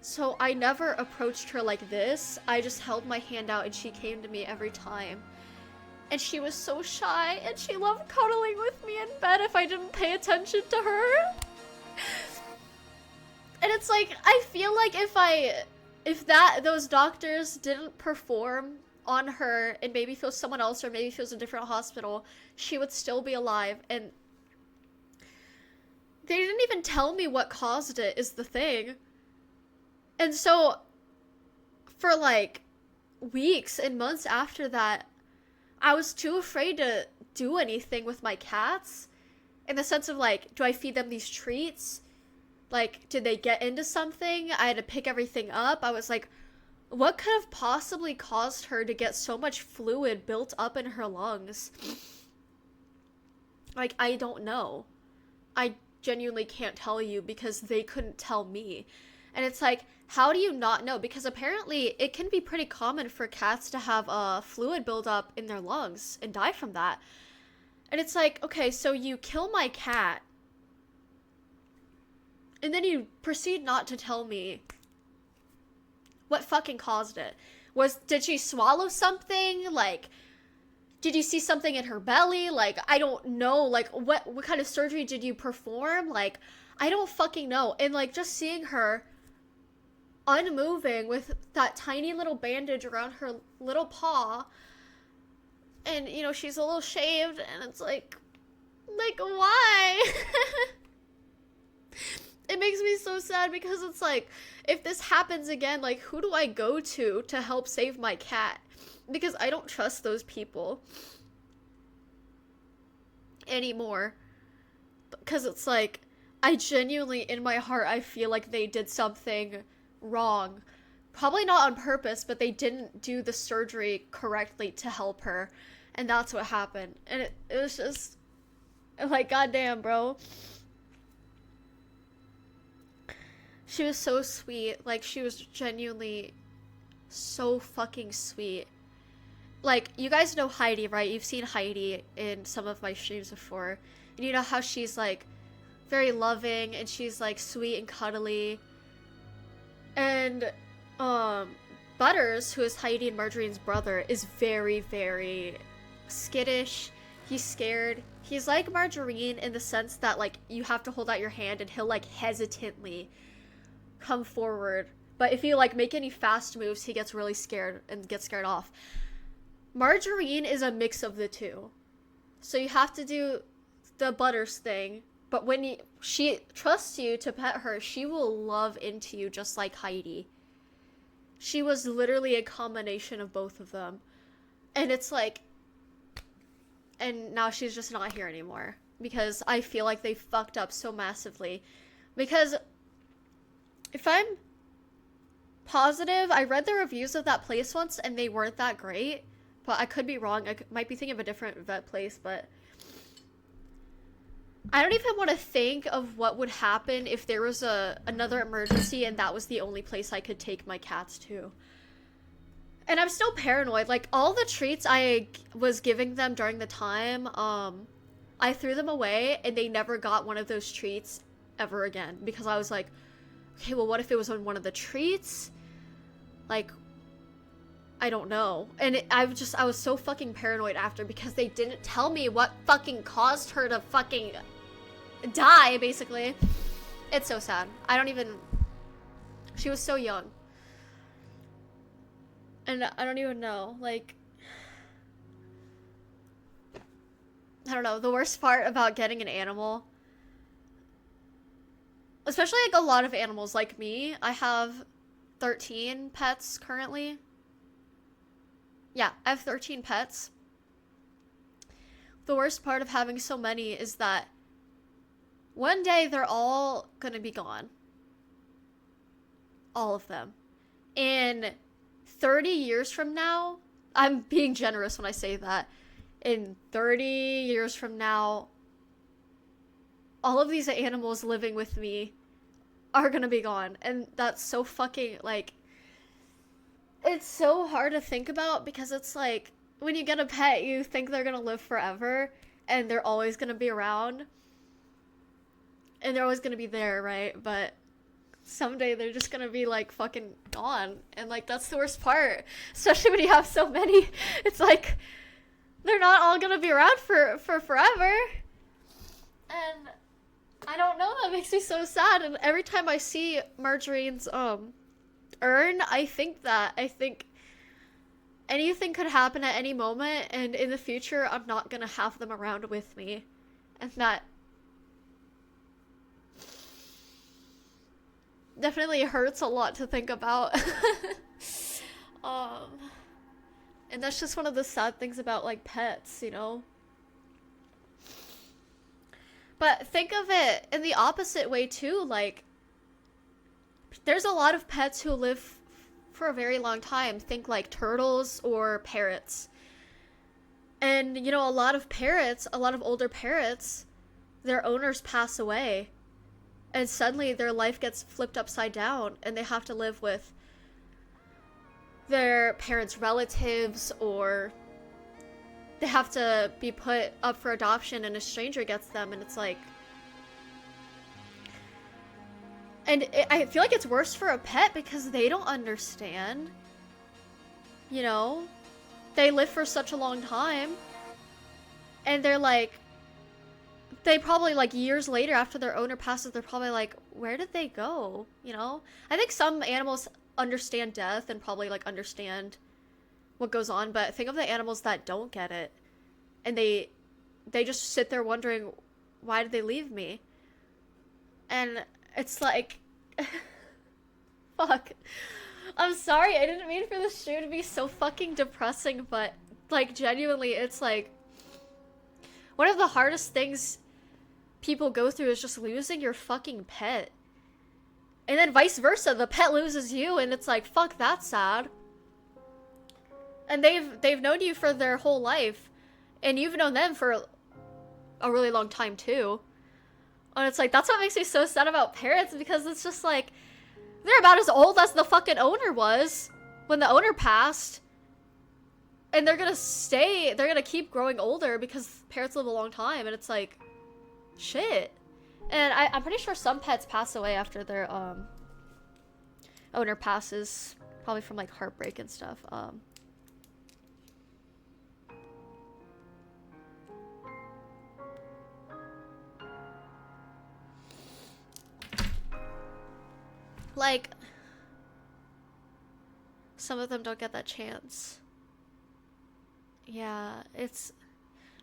So I never approached her like this. I just held my hand out and she came to me every time. And she was so shy, and she loved cuddling with me in bed if I didn't pay attention to her. And it's like, I feel like if those doctors didn't perform on her, and maybe if it was someone else, or maybe if it was a different hospital, she would still be alive. And they didn't even tell me what caused it, is the thing. And so for like weeks and months after that, I was too afraid to do anything with my cats, in the sense of like, do I feed them these treats? Like, did they get into something? I had to pick everything up. I was like, what could have possibly caused her to get so much fluid built up in her lungs? Like, I don't know. I genuinely can't tell you because they couldn't tell me. And it's like, how do you not know? Because apparently it can be pretty common for cats to have fluid buildup in their lungs and die from that. And it's like, okay, so you kill my cat, and then you proceed not to tell me what fucking caused it. Did she swallow something? Like, did you see something in her belly? Like, I don't know. Like, what kind of surgery did you perform? Like, I don't fucking know. And like, just seeing her unmoving with that tiny little bandage around her little paw, and you know, she's a little shaved, and it's like why? It makes me so sad because it's like, if this happens again, like, who do I go to help save my cat? Because I don't trust those people anymore. Because it's like, I genuinely, in my heart, I feel like they did something wrong. Probably not on purpose, but they didn't do the surgery correctly to help her. And that's what happened. And it was just like, goddamn, bro. She was so sweet. Like, she was genuinely so fucking sweet. Like, you guys know Heidi, right? You've seen Heidi in some of my streams before. And you know how she's, like, very loving and she's, like, sweet and cuddly. And, Butters, who is Heidi and Marjorie's brother, is very, very skittish. He's scared. He's like Margarine in the sense that, like, you have to hold out your hand and he'll, like, hesitantly come forward. But if you, like, make any fast moves, he gets really scared and gets scared off. Margarine is a mix of the two. So you have to do the Butters thing. But when she trusts you to pet her, she will love into you just like Heidi. She was literally a combination of both of them. And it's like... And now she's just not here anymore. Because I feel like they fucked up so massively. Because... If I'm positive, I read the reviews of that place once and they weren't that great. But I could be wrong. I might be thinking of a different vet place, but... I don't even want to think of what would happen if there was another emergency and that was the only place I could take my cats to. And I'm still paranoid. Like, all the treats I was giving them during the time, I threw them away and they never got one of those treats ever again. Because I was like, okay, well, what if it was on one of the treats? Like... I don't know. And I was so fucking paranoid after because they didn't tell me what fucking caused her to fucking die, basically. It's so sad. I don't even... She was so young. And I don't even know, like... I don't know, the worst part about getting an animal... Especially, like, a lot of animals, like me. I have 13 pets currently. Yeah, I have 13 pets. The worst part of having so many is that one day they're all gonna be gone. All of them. In 30 years from now, I'm being generous when I say that. In 30 years from now, all of these animals living with me are gonna be gone. And that's so fucking, like... It's so hard to think about because it's like, when you get a pet, you think they're gonna live forever, and they're always gonna be around. And they're always gonna be there, right? But someday they're just gonna be, like, fucking gone. And, like, that's the worst part. Especially when you have so many. It's like, they're not all gonna be around for forever. And I don't know, that makes me so sad. And every time I see Marjorie's, urn, I think anything could happen at any moment, and in the future I'm not gonna have them around with me, and that definitely hurts a lot to think about. And that's just one of the sad things about, like, pets, you know? But think of it in the opposite way too, like, there's a lot of pets who live for a very long time. Think like turtles or parrots. And, you know, a lot of older parrots, their owners pass away. And suddenly their life gets flipped upside down and they have to live with their parents' relatives, or they have to be put up for adoption and a stranger gets them, and it's like... And I feel like it's worse for a pet because they don't understand. You know? They live for such a long time. And they're like... They probably, like, years later after their owner passes, they're probably like, where did they go? You know? I think some animals understand death and probably, like, understand what goes on. But think of the animals that don't get it. And they just sit there wondering, why did they leave me? And... It's like, fuck. I'm sorry, I didn't mean for this show to be so fucking depressing, but, like, genuinely, it's like, one of the hardest things people go through is just losing your fucking pet. And then vice versa, the pet loses you, and it's like, fuck, that's sad. And they've known you for their whole life. And you've known them for a really long time too. And it's like, that's what makes me so sad about parents, because it's just like, they're about as old as the fucking owner was when the owner passed. And they're gonna keep growing older because parents live a long time, and it's like, shit. And I'm pretty sure some pets pass away after their owner passes, probably from like heartbreak and stuff. Like, some of them don't get that chance. Yeah, it's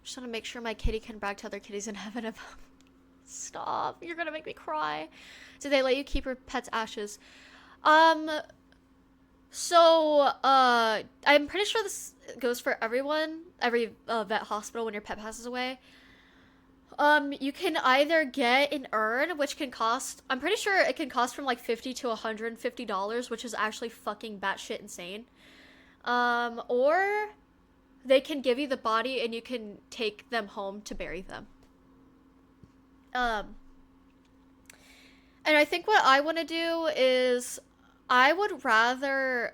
just want to make sure my kitty can brag to other kitties in heaven about. Stop, you're gonna make me cry. Did they let you keep your pet's ashes? So, I'm pretty sure this goes for everyone, every vet hospital when your pet passes away. You can either get an urn, which can cost, I'm pretty sure it can cost from like $50 to $150, which is actually fucking batshit insane. Or they can give you the body and you can take them home to bury them. And I think what I want to do is I would rather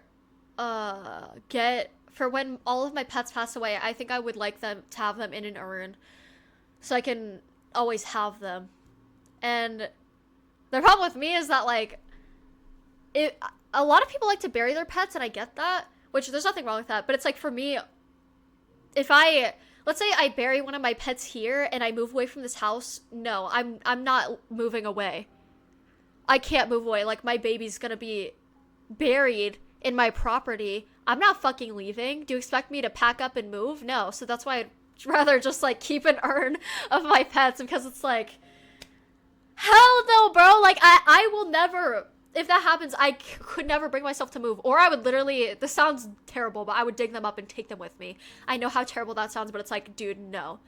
get, for when all of my pets pass away, I think I would like them to have them in an urn so I can always have them. And the problem with me is that, like, a lot of people like to bury their pets, and I get that, which there's nothing wrong with that, but it's like, for me, if let's say I bury one of my pets here and I move away from this house, no, I'm not moving away. I can't move away. Like, my baby's gonna be buried in my property. I'm not fucking leaving. Do you expect me to pack up and move? No. So that's why I'd rather just, like, keep an urn of my pets, because it's like, hell no, bro. Like, I will never, if that happens, I could never bring myself to move. Or I would literally, this sounds terrible, but I would dig them up and take them with me. I know how terrible that sounds, but it's like, dude, no.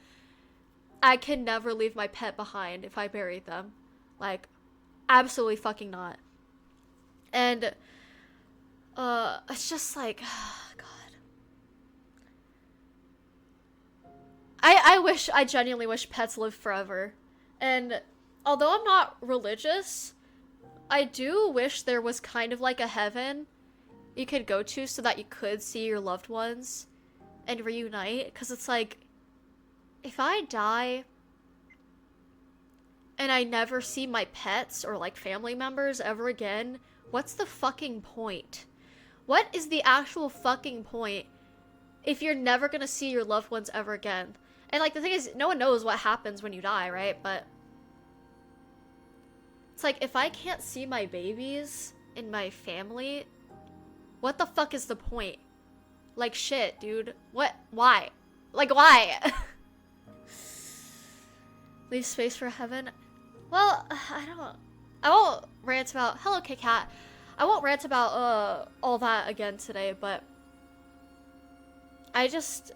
I can never leave my pet behind if I buried them. Like, absolutely fucking not. And, it's just like, oh, God. I genuinely wish pets lived forever. And although I'm not religious, I do wish there was kind of like a heaven you could go to so that you could see your loved ones and reunite. Because it's like, if I die and I never see my pets or like family members ever again, what's the fucking point? What is the actual fucking point if you're never gonna see your loved ones ever again? And like, the thing is, no one knows what happens when you die, right? But it's like, if I can't see my babies and my family, what the fuck is the point? Like, shit, dude. What? Why? Like, why? Leave space for heaven? Well, I won't rant about, hello, Kit Kat. I won't rant about, all that again today, but I just,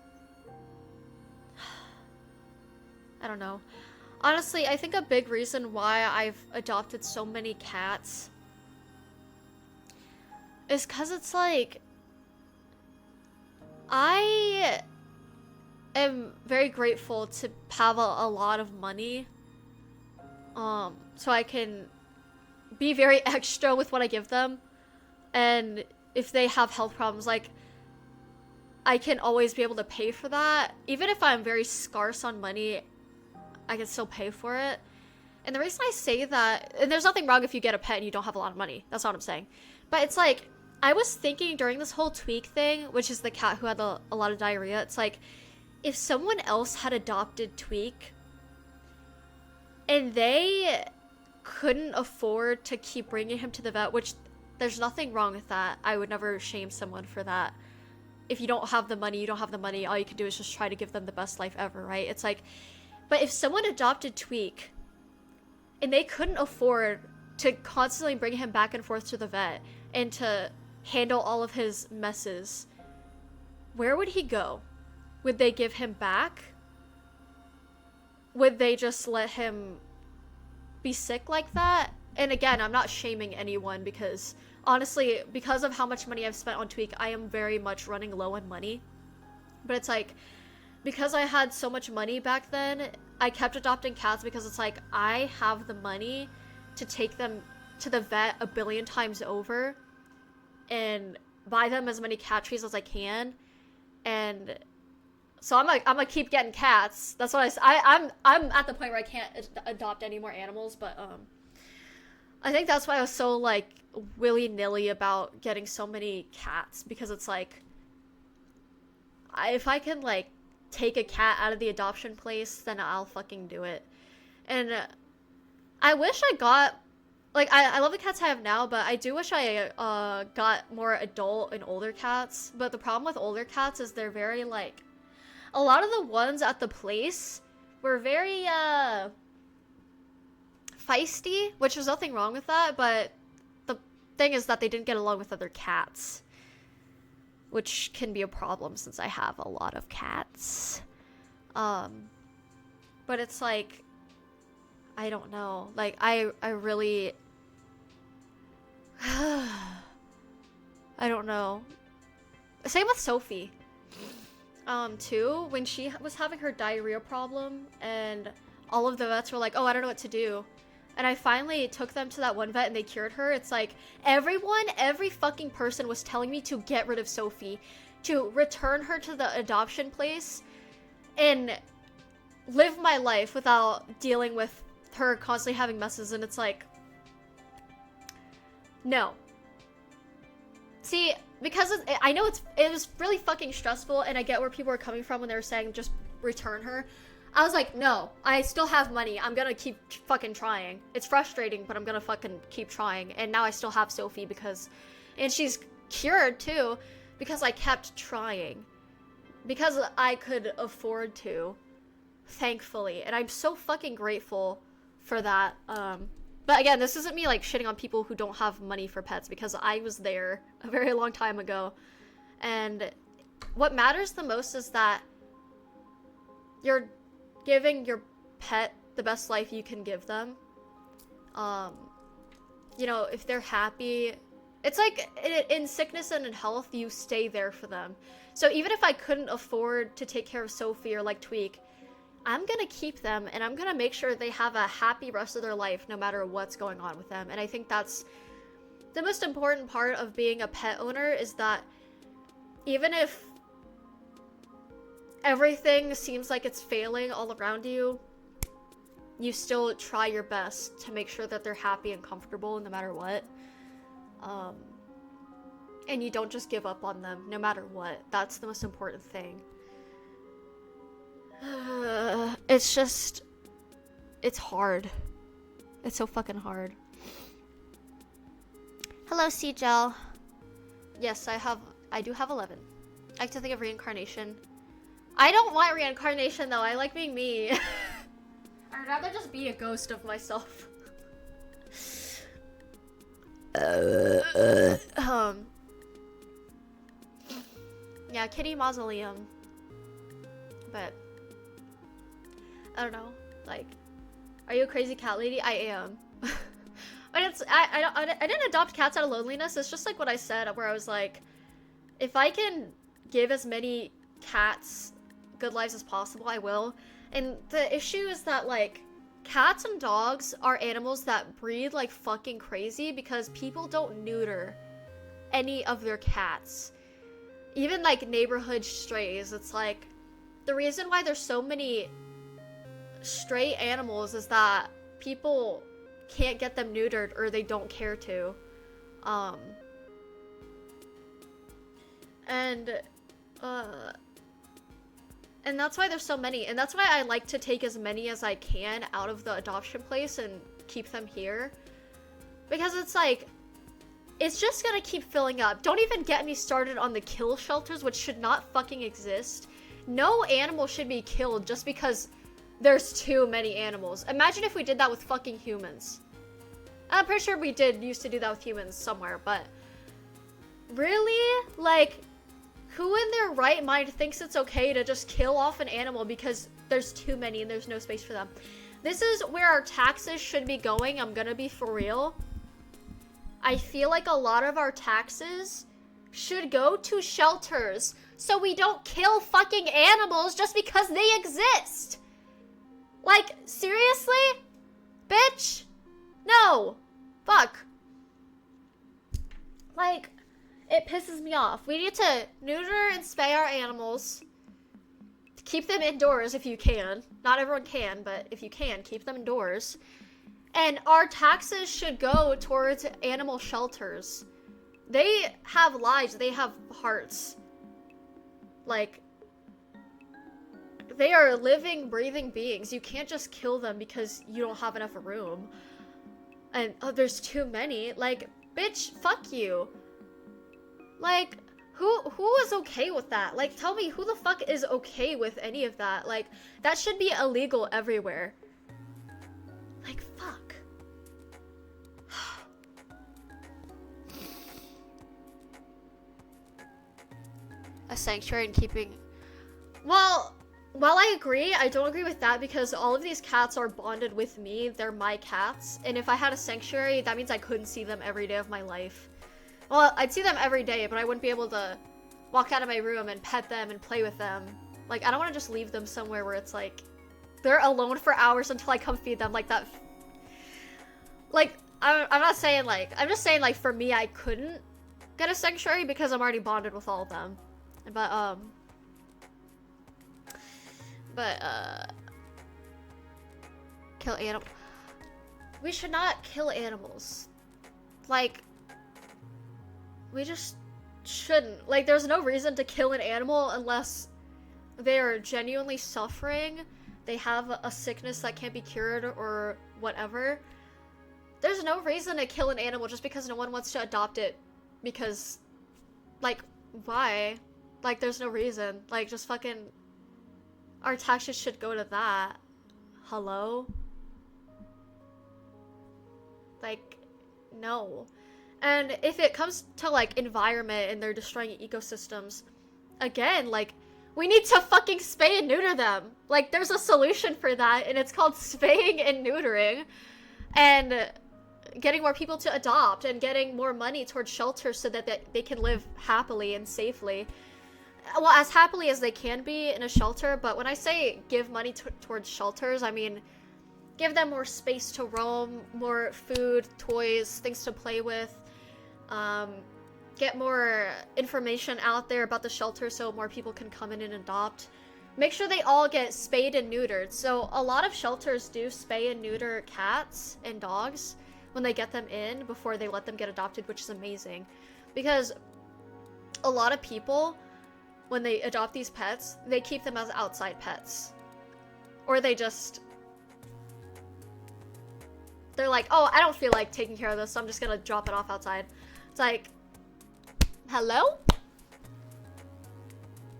I don't know. Honestly, I think a big reason why I've adopted so many cats is because it's like, I am very grateful to have a lot of money, so I can be very extra with what I give them. And if they have health problems, like, I can always be able to pay for that. Even if I'm very scarce on money, I can still pay for it. And the reason I say that, and there's nothing wrong if you get a pet and you don't have a lot of money. That's not what I'm saying. But it's like, I was thinking during this whole Tweak thing, which is the cat who had a lot of diarrhea, it's like, if someone else had adopted Tweak and they couldn't afford to keep bringing him to the vet, which there's nothing wrong with that. I would never shame someone for that. If you don't have the money, you don't have the money. All you can do is just try to give them the best life ever, right? It's like, but if someone adopted Tweak and they couldn't afford to constantly bring him back and forth to the vet and to handle all of his messes, where would he go? Would they give him back? Would they just let him be sick like that? And again, I'm not shaming anyone, because honestly, because of how much money I've spent on Tweak, I am very much running low on money. But it's like, because I had so much money back then, I kept adopting cats because it's like, I have the money to take them to the vet a billion times over and buy them as many cat trees as I can. And so I'm gonna keep getting cats. That's what I'm at the point where I can't adopt any more animals, but I think that's why I was so like willy-nilly about getting so many cats, because it's like, if I can like take a cat out of the adoption place, then I'll fucking do it. And I wish I got, like, I love the cats I have now, but I do wish I got more adult and older cats. But the problem with older cats is they're very like, a lot of the ones at the place were very feisty, which was nothing wrong with that, but the thing is that they didn't get along with other cats, which can be a problem since I have a lot of cats. But it's like, I don't know, like I really I don't know. Same with Sophie. Too, when she was having her diarrhea problem and all of the vets were like, oh, I don't know what to do. And I finally took them to that one vet and they cured her. It's like, every fucking person was telling me to get rid of Sophie, to return her to the adoption place and live my life without dealing with her constantly having messes. And it's like, no. See, because I know it was really fucking stressful, and I get where people are coming from when they were saying just return her. I was like, no, I still have money. I'm gonna keep fucking trying. It's frustrating, but I'm gonna fucking keep trying. And now I still have Sophie and she's cured too, because I kept trying. Because I could afford to, thankfully. And I'm so fucking grateful for that. But again, this isn't me like shitting on people who don't have money for pets, because I was there a very long time ago. And what matters the most is that you're giving your pet the best life you can give them. You know, if they're happy, it's like in sickness and in health, you stay there for them. So even if I couldn't afford to take care of Sophie or like Tweak, I'm gonna keep them and I'm gonna make sure they have a happy rest of their life no matter what's going on with them. And I think that's the most important part of being a pet owner, is that even if everything seems like it's failing all around you, you still try your best to make sure that they're happy and comfortable no matter what. And you don't just give up on them no matter what. That's the most important thing. It's just, it's hard. It's so fucking hard. Hello, C-Gel. Yes, I do have 11. I like to think of reincarnation. I don't want reincarnation though. I like being me. I'd rather just be a ghost of myself. Yeah, kitty mausoleum. But I don't know. Like, are you a crazy cat lady? I am. But it's I didn't adopt cats out of loneliness. It's just like what I said, where I was like, if I can give as many cats good lives as possible, I will. And the issue is that, like, cats and dogs are animals that breed like fucking crazy because people don't neuter any of their cats. Even like neighborhood strays, it's like, the reason why there's so many stray animals is that people can't get them neutered or they don't care to. And that's why there's so many, and that's why I like to take as many as I can out of the adoption place and keep them here, because it's like, it's just gonna keep filling up. Don't even get me started on the kill shelters, which should not fucking exist. No animal should be killed just because there's too many animals. Imagine if we did that with fucking humans. I'm pretty sure we used to do that with humans somewhere, but really? Like, who in their right mind thinks it's okay to just kill off an animal because there's too many and there's no space for them? This is where our taxes should be going. I'm gonna be for real. I feel like a lot of our taxes should go to shelters so we don't kill fucking animals just because they exist. Like, seriously? Bitch? No. Fuck. Like, it pisses me off. We need to neuter and spay our animals. Keep them indoors if you can. Not everyone can, but if you can, keep them indoors. And our taxes should go towards animal shelters. They have lives. They have hearts. Like, they are living, breathing beings. You can't just kill them because you don't have enough room. And there's too many. Like, bitch, fuck you. Like, who is okay with that? Like, tell me, who the fuck is okay with any of that? Like, that should be illegal everywhere. Like, fuck. A sanctuary and keeping... Well, while I agree, I don't agree with that because all of these cats are bonded with me. They're my cats. And if I had a sanctuary, that means I couldn't see them every day of my life. Well, I'd see them every day, but I wouldn't be able to walk out of my room and pet them and play with them. Like, I don't want to just leave them somewhere where it's like, they're alone for hours until I come feed them, like that. Like, I'm not saying like, I'm just saying like for me, I couldn't get a sanctuary because I'm already bonded with all of them. But, kill animal. We should not kill animals. Like, we just shouldn't. Like, there's no reason to kill an animal unless they are genuinely suffering, they have a sickness that can't be cured or whatever. There's no reason to kill an animal just because no one wants to adopt it. Because, like, why? Like, there's no reason. Like, just fucking... Our taxes should go to that. Hello? Like, no. And if it comes to, like, environment and they're destroying ecosystems, again, like, we need to fucking spay and neuter them. Like, there's a solution for that, and it's called spaying and neutering. And getting more people to adopt and getting more money towards shelters so that they can live happily and safely. Well, as happily as they can be in a shelter, but when I say give money towards shelters, I mean give them more space to roam, more food, toys, things to play with, get more information out there about the shelter so more people can come in and adopt. Make sure they all get spayed and neutered. So a lot of shelters do spay and neuter cats and dogs when they get them in before they let them get adopted, which is amazing. Because a lot of people, when they adopt these pets, they keep them as outside pets. Or they just... They're like, oh, I don't feel like taking care of this, so I'm just gonna drop it off outside. It's like, hello?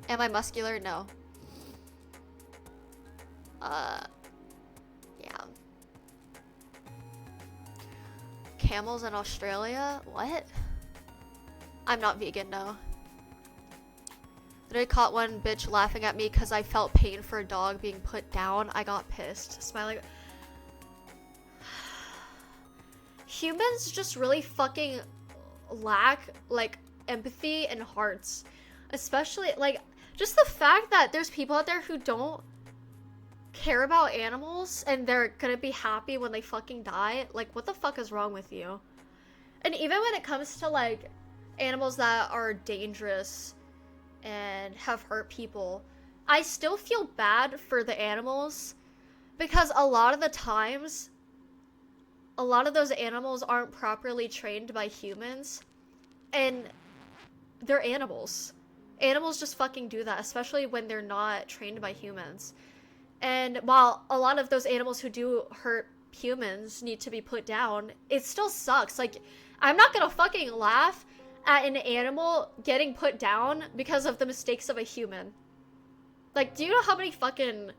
Am I muscular? No. Yeah. Camels in Australia? What? I'm not vegan, no. Then I caught one bitch laughing at me because I felt pain for a dog being put down. I got pissed. Smiling. Humans just really fucking lack, like, empathy and hearts. Especially, like, just the fact that there's people out there who don't care about animals and they're gonna be happy when they fucking die. Like, what the fuck is wrong with you? And even when it comes to, like, animals that are dangerous and have hurt people, I still feel bad for the animals because a lot of the times, a lot of those animals aren't properly trained by humans, and they're animals. Animals just fucking do that, especially when they're not trained by humans. And while a lot of those animals who do hurt humans need to be put down, it still sucks. Like, I'm not gonna fucking laugh at an animal getting put down because of the mistakes of a human. Like, do you know how many fucking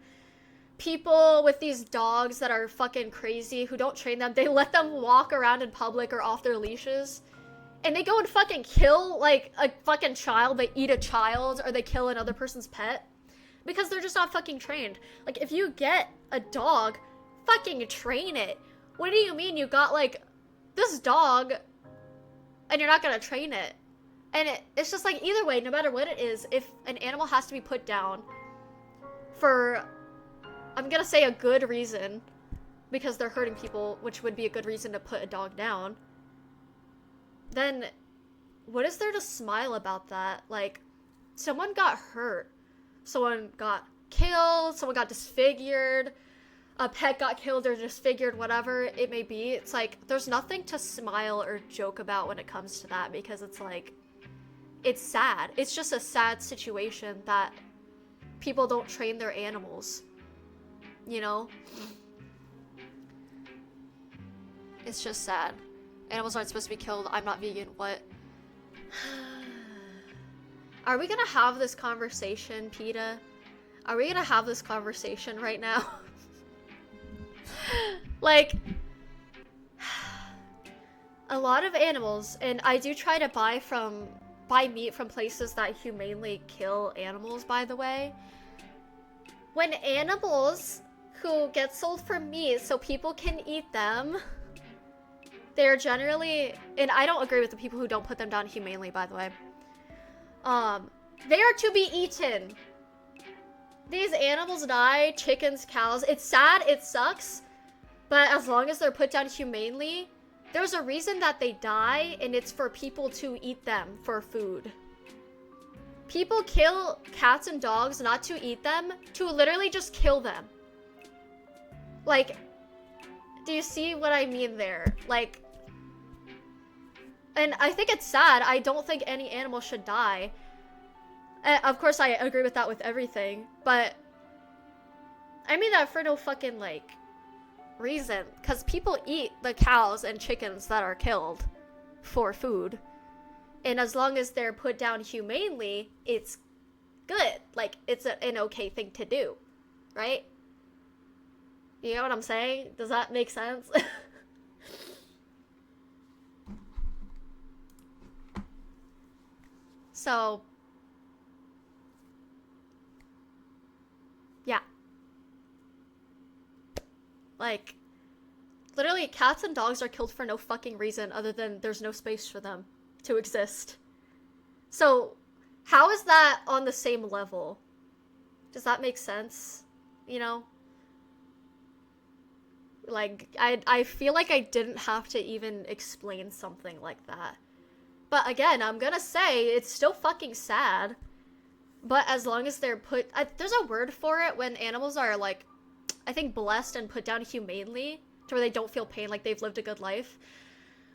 people with these dogs that are fucking crazy who don't train them, they let them walk around in public or off their leashes, and they go and fucking kill, like, a fucking child, they eat a child, or they kill another person's pet, because they're just not fucking trained. Like, if you get a dog, fucking train it. What do you mean you got, like, this dog, and you're not gonna train it? And it's just like, either way, no matter what it is, if an animal has to be put down for, I'm gonna say a good reason, because they're hurting people, which would be a good reason to put a dog down, then what is there to smile about that? Like, someone got hurt, someone got killed, someone got disfigured, a pet got killed or disfigured, whatever it may be. It's like, there's nothing to smile or joke about when it comes to that, because it's like, it's sad. It's just a sad situation that people don't train their animals, you know? It's just sad. Animals aren't supposed to be killed. I'm not vegan. What? Are we gonna have this conversation, PETA? Are we gonna have this conversation right now? Like, a lot of animals, and I do try to buy meat from places that humanely kill animals, by the way. When animals who get sold for meat so people can eat them, they're generally, and I don't agree with the people who don't put them down humanely, by the way. They are to be eaten. These animals die, chickens, cows. It's sad, it sucks, but as long as they're put down humanely, there's a reason that they die, and it's for people to eat them for food. People kill cats and dogs not to eat them, to literally just kill them. Like, do you see what I mean there? Like, and I think it's sad. I don't think any animal should die. Of course, I agree with that with everything, but I mean that for no fucking, like, reason. Because people eat the cows and chickens that are killed for food. And as long as they're put down humanely, it's good. Like, it's an okay thing to do. Right? You know what I'm saying? Does that make sense? So, yeah. Like, literally, cats and dogs are killed for no fucking reason other than there's no space for them to exist. So, how is that on the same level? Does that make sense? You know? Like, I feel like I didn't have to even explain something like that. But again, I'm gonna say, it's still fucking sad. But as long as they're there's a word for it when animals are, like, I think blessed and put down humanely, to where they don't feel pain, like they've lived a good life.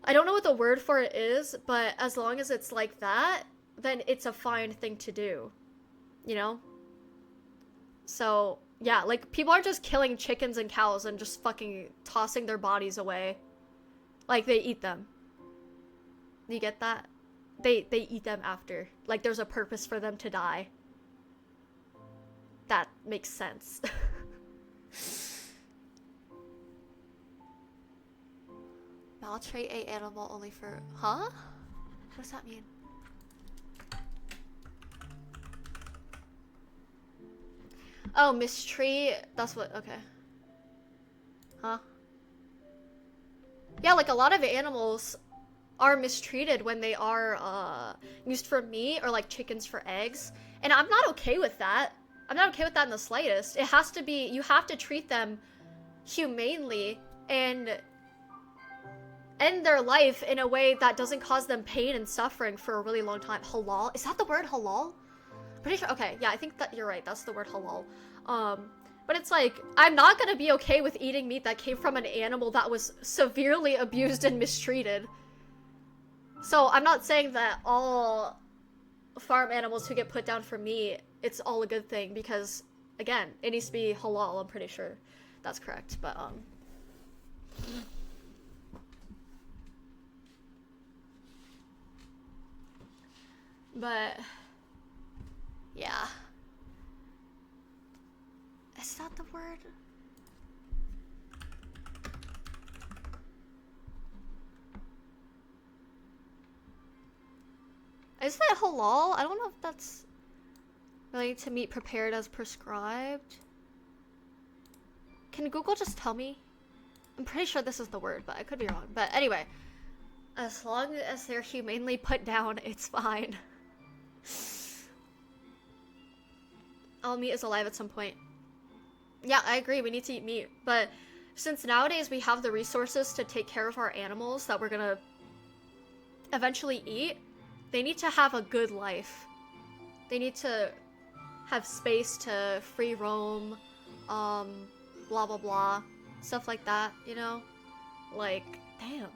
I don't know what the word for it is, but as long as it's like that, then it's a fine thing to do. You know? So, yeah, like, people are just killing chickens and cows and just fucking tossing their bodies away. Like, they eat them. You get that? They eat them after. Like, there's a purpose for them to die. That makes sense. Maltreat a animal only for... Huh? What does that mean? Oh, mistreat... That's what... Okay. Huh? Yeah, like, a lot of animals are mistreated when they are used for meat, or like chickens for eggs, and I'm not okay with that. I'm not okay with that in the slightest. It has to be, you have to treat them humanely and end their life in a way that doesn't cause them pain and suffering for a really long time. Halal? Is that the word halal? Pretty sure. Okay, yeah, I think that you're right. That's the word halal. But it's like, I'm not gonna be okay with eating meat that came from an animal that was severely abused and mistreated. So I'm not saying that all farm animals who get put down for meat, it's all a good thing, because, again, it needs to be halal, I'm pretty sure that's correct, but, But, yeah. Is that the word? Is that halal? I don't know if that's related to meat prepared as prescribed. Can Google just tell me? I'm pretty sure this is the word, but I could be wrong. But anyway, As long as they're humanely put down, it's fine. All meat is alive at some point. Yeah, I agree, we need to eat meat, but since nowadays we have the resources to take care of our animals that we're gonna eventually eat, they need to have a good life. They need to have space to free roam, blah blah blah, stuff like that, you know? Like, damn.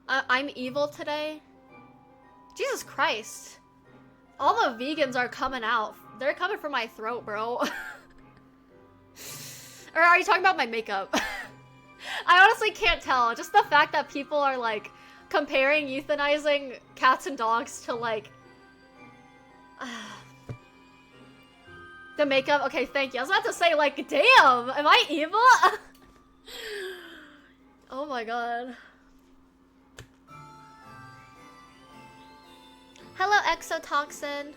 I'm evil today? Jesus Christ. All the vegans are coming out. They're coming for my throat, bro. Or are you talking about my makeup? I honestly can't tell. Just the fact that people are like comparing euthanizing cats and dogs to like the makeup. Okay, thank you. I was about to say like, damn, am I evil? Oh my god. Hello, Exotoxin.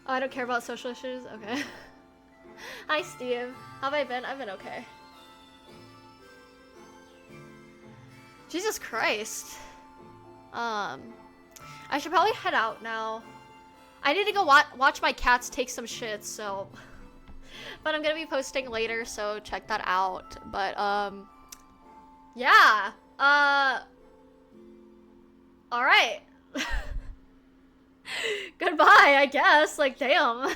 Oh, I don't care about social issues? Okay. Hi, Steve. How have I been? I've been okay. Jesus Christ. I should probably head out now. I need to go watch my cats take some shits, so... But I'm gonna be posting later, so check that out. But, yeah. Alright. Goodbye, I guess. Like, damn.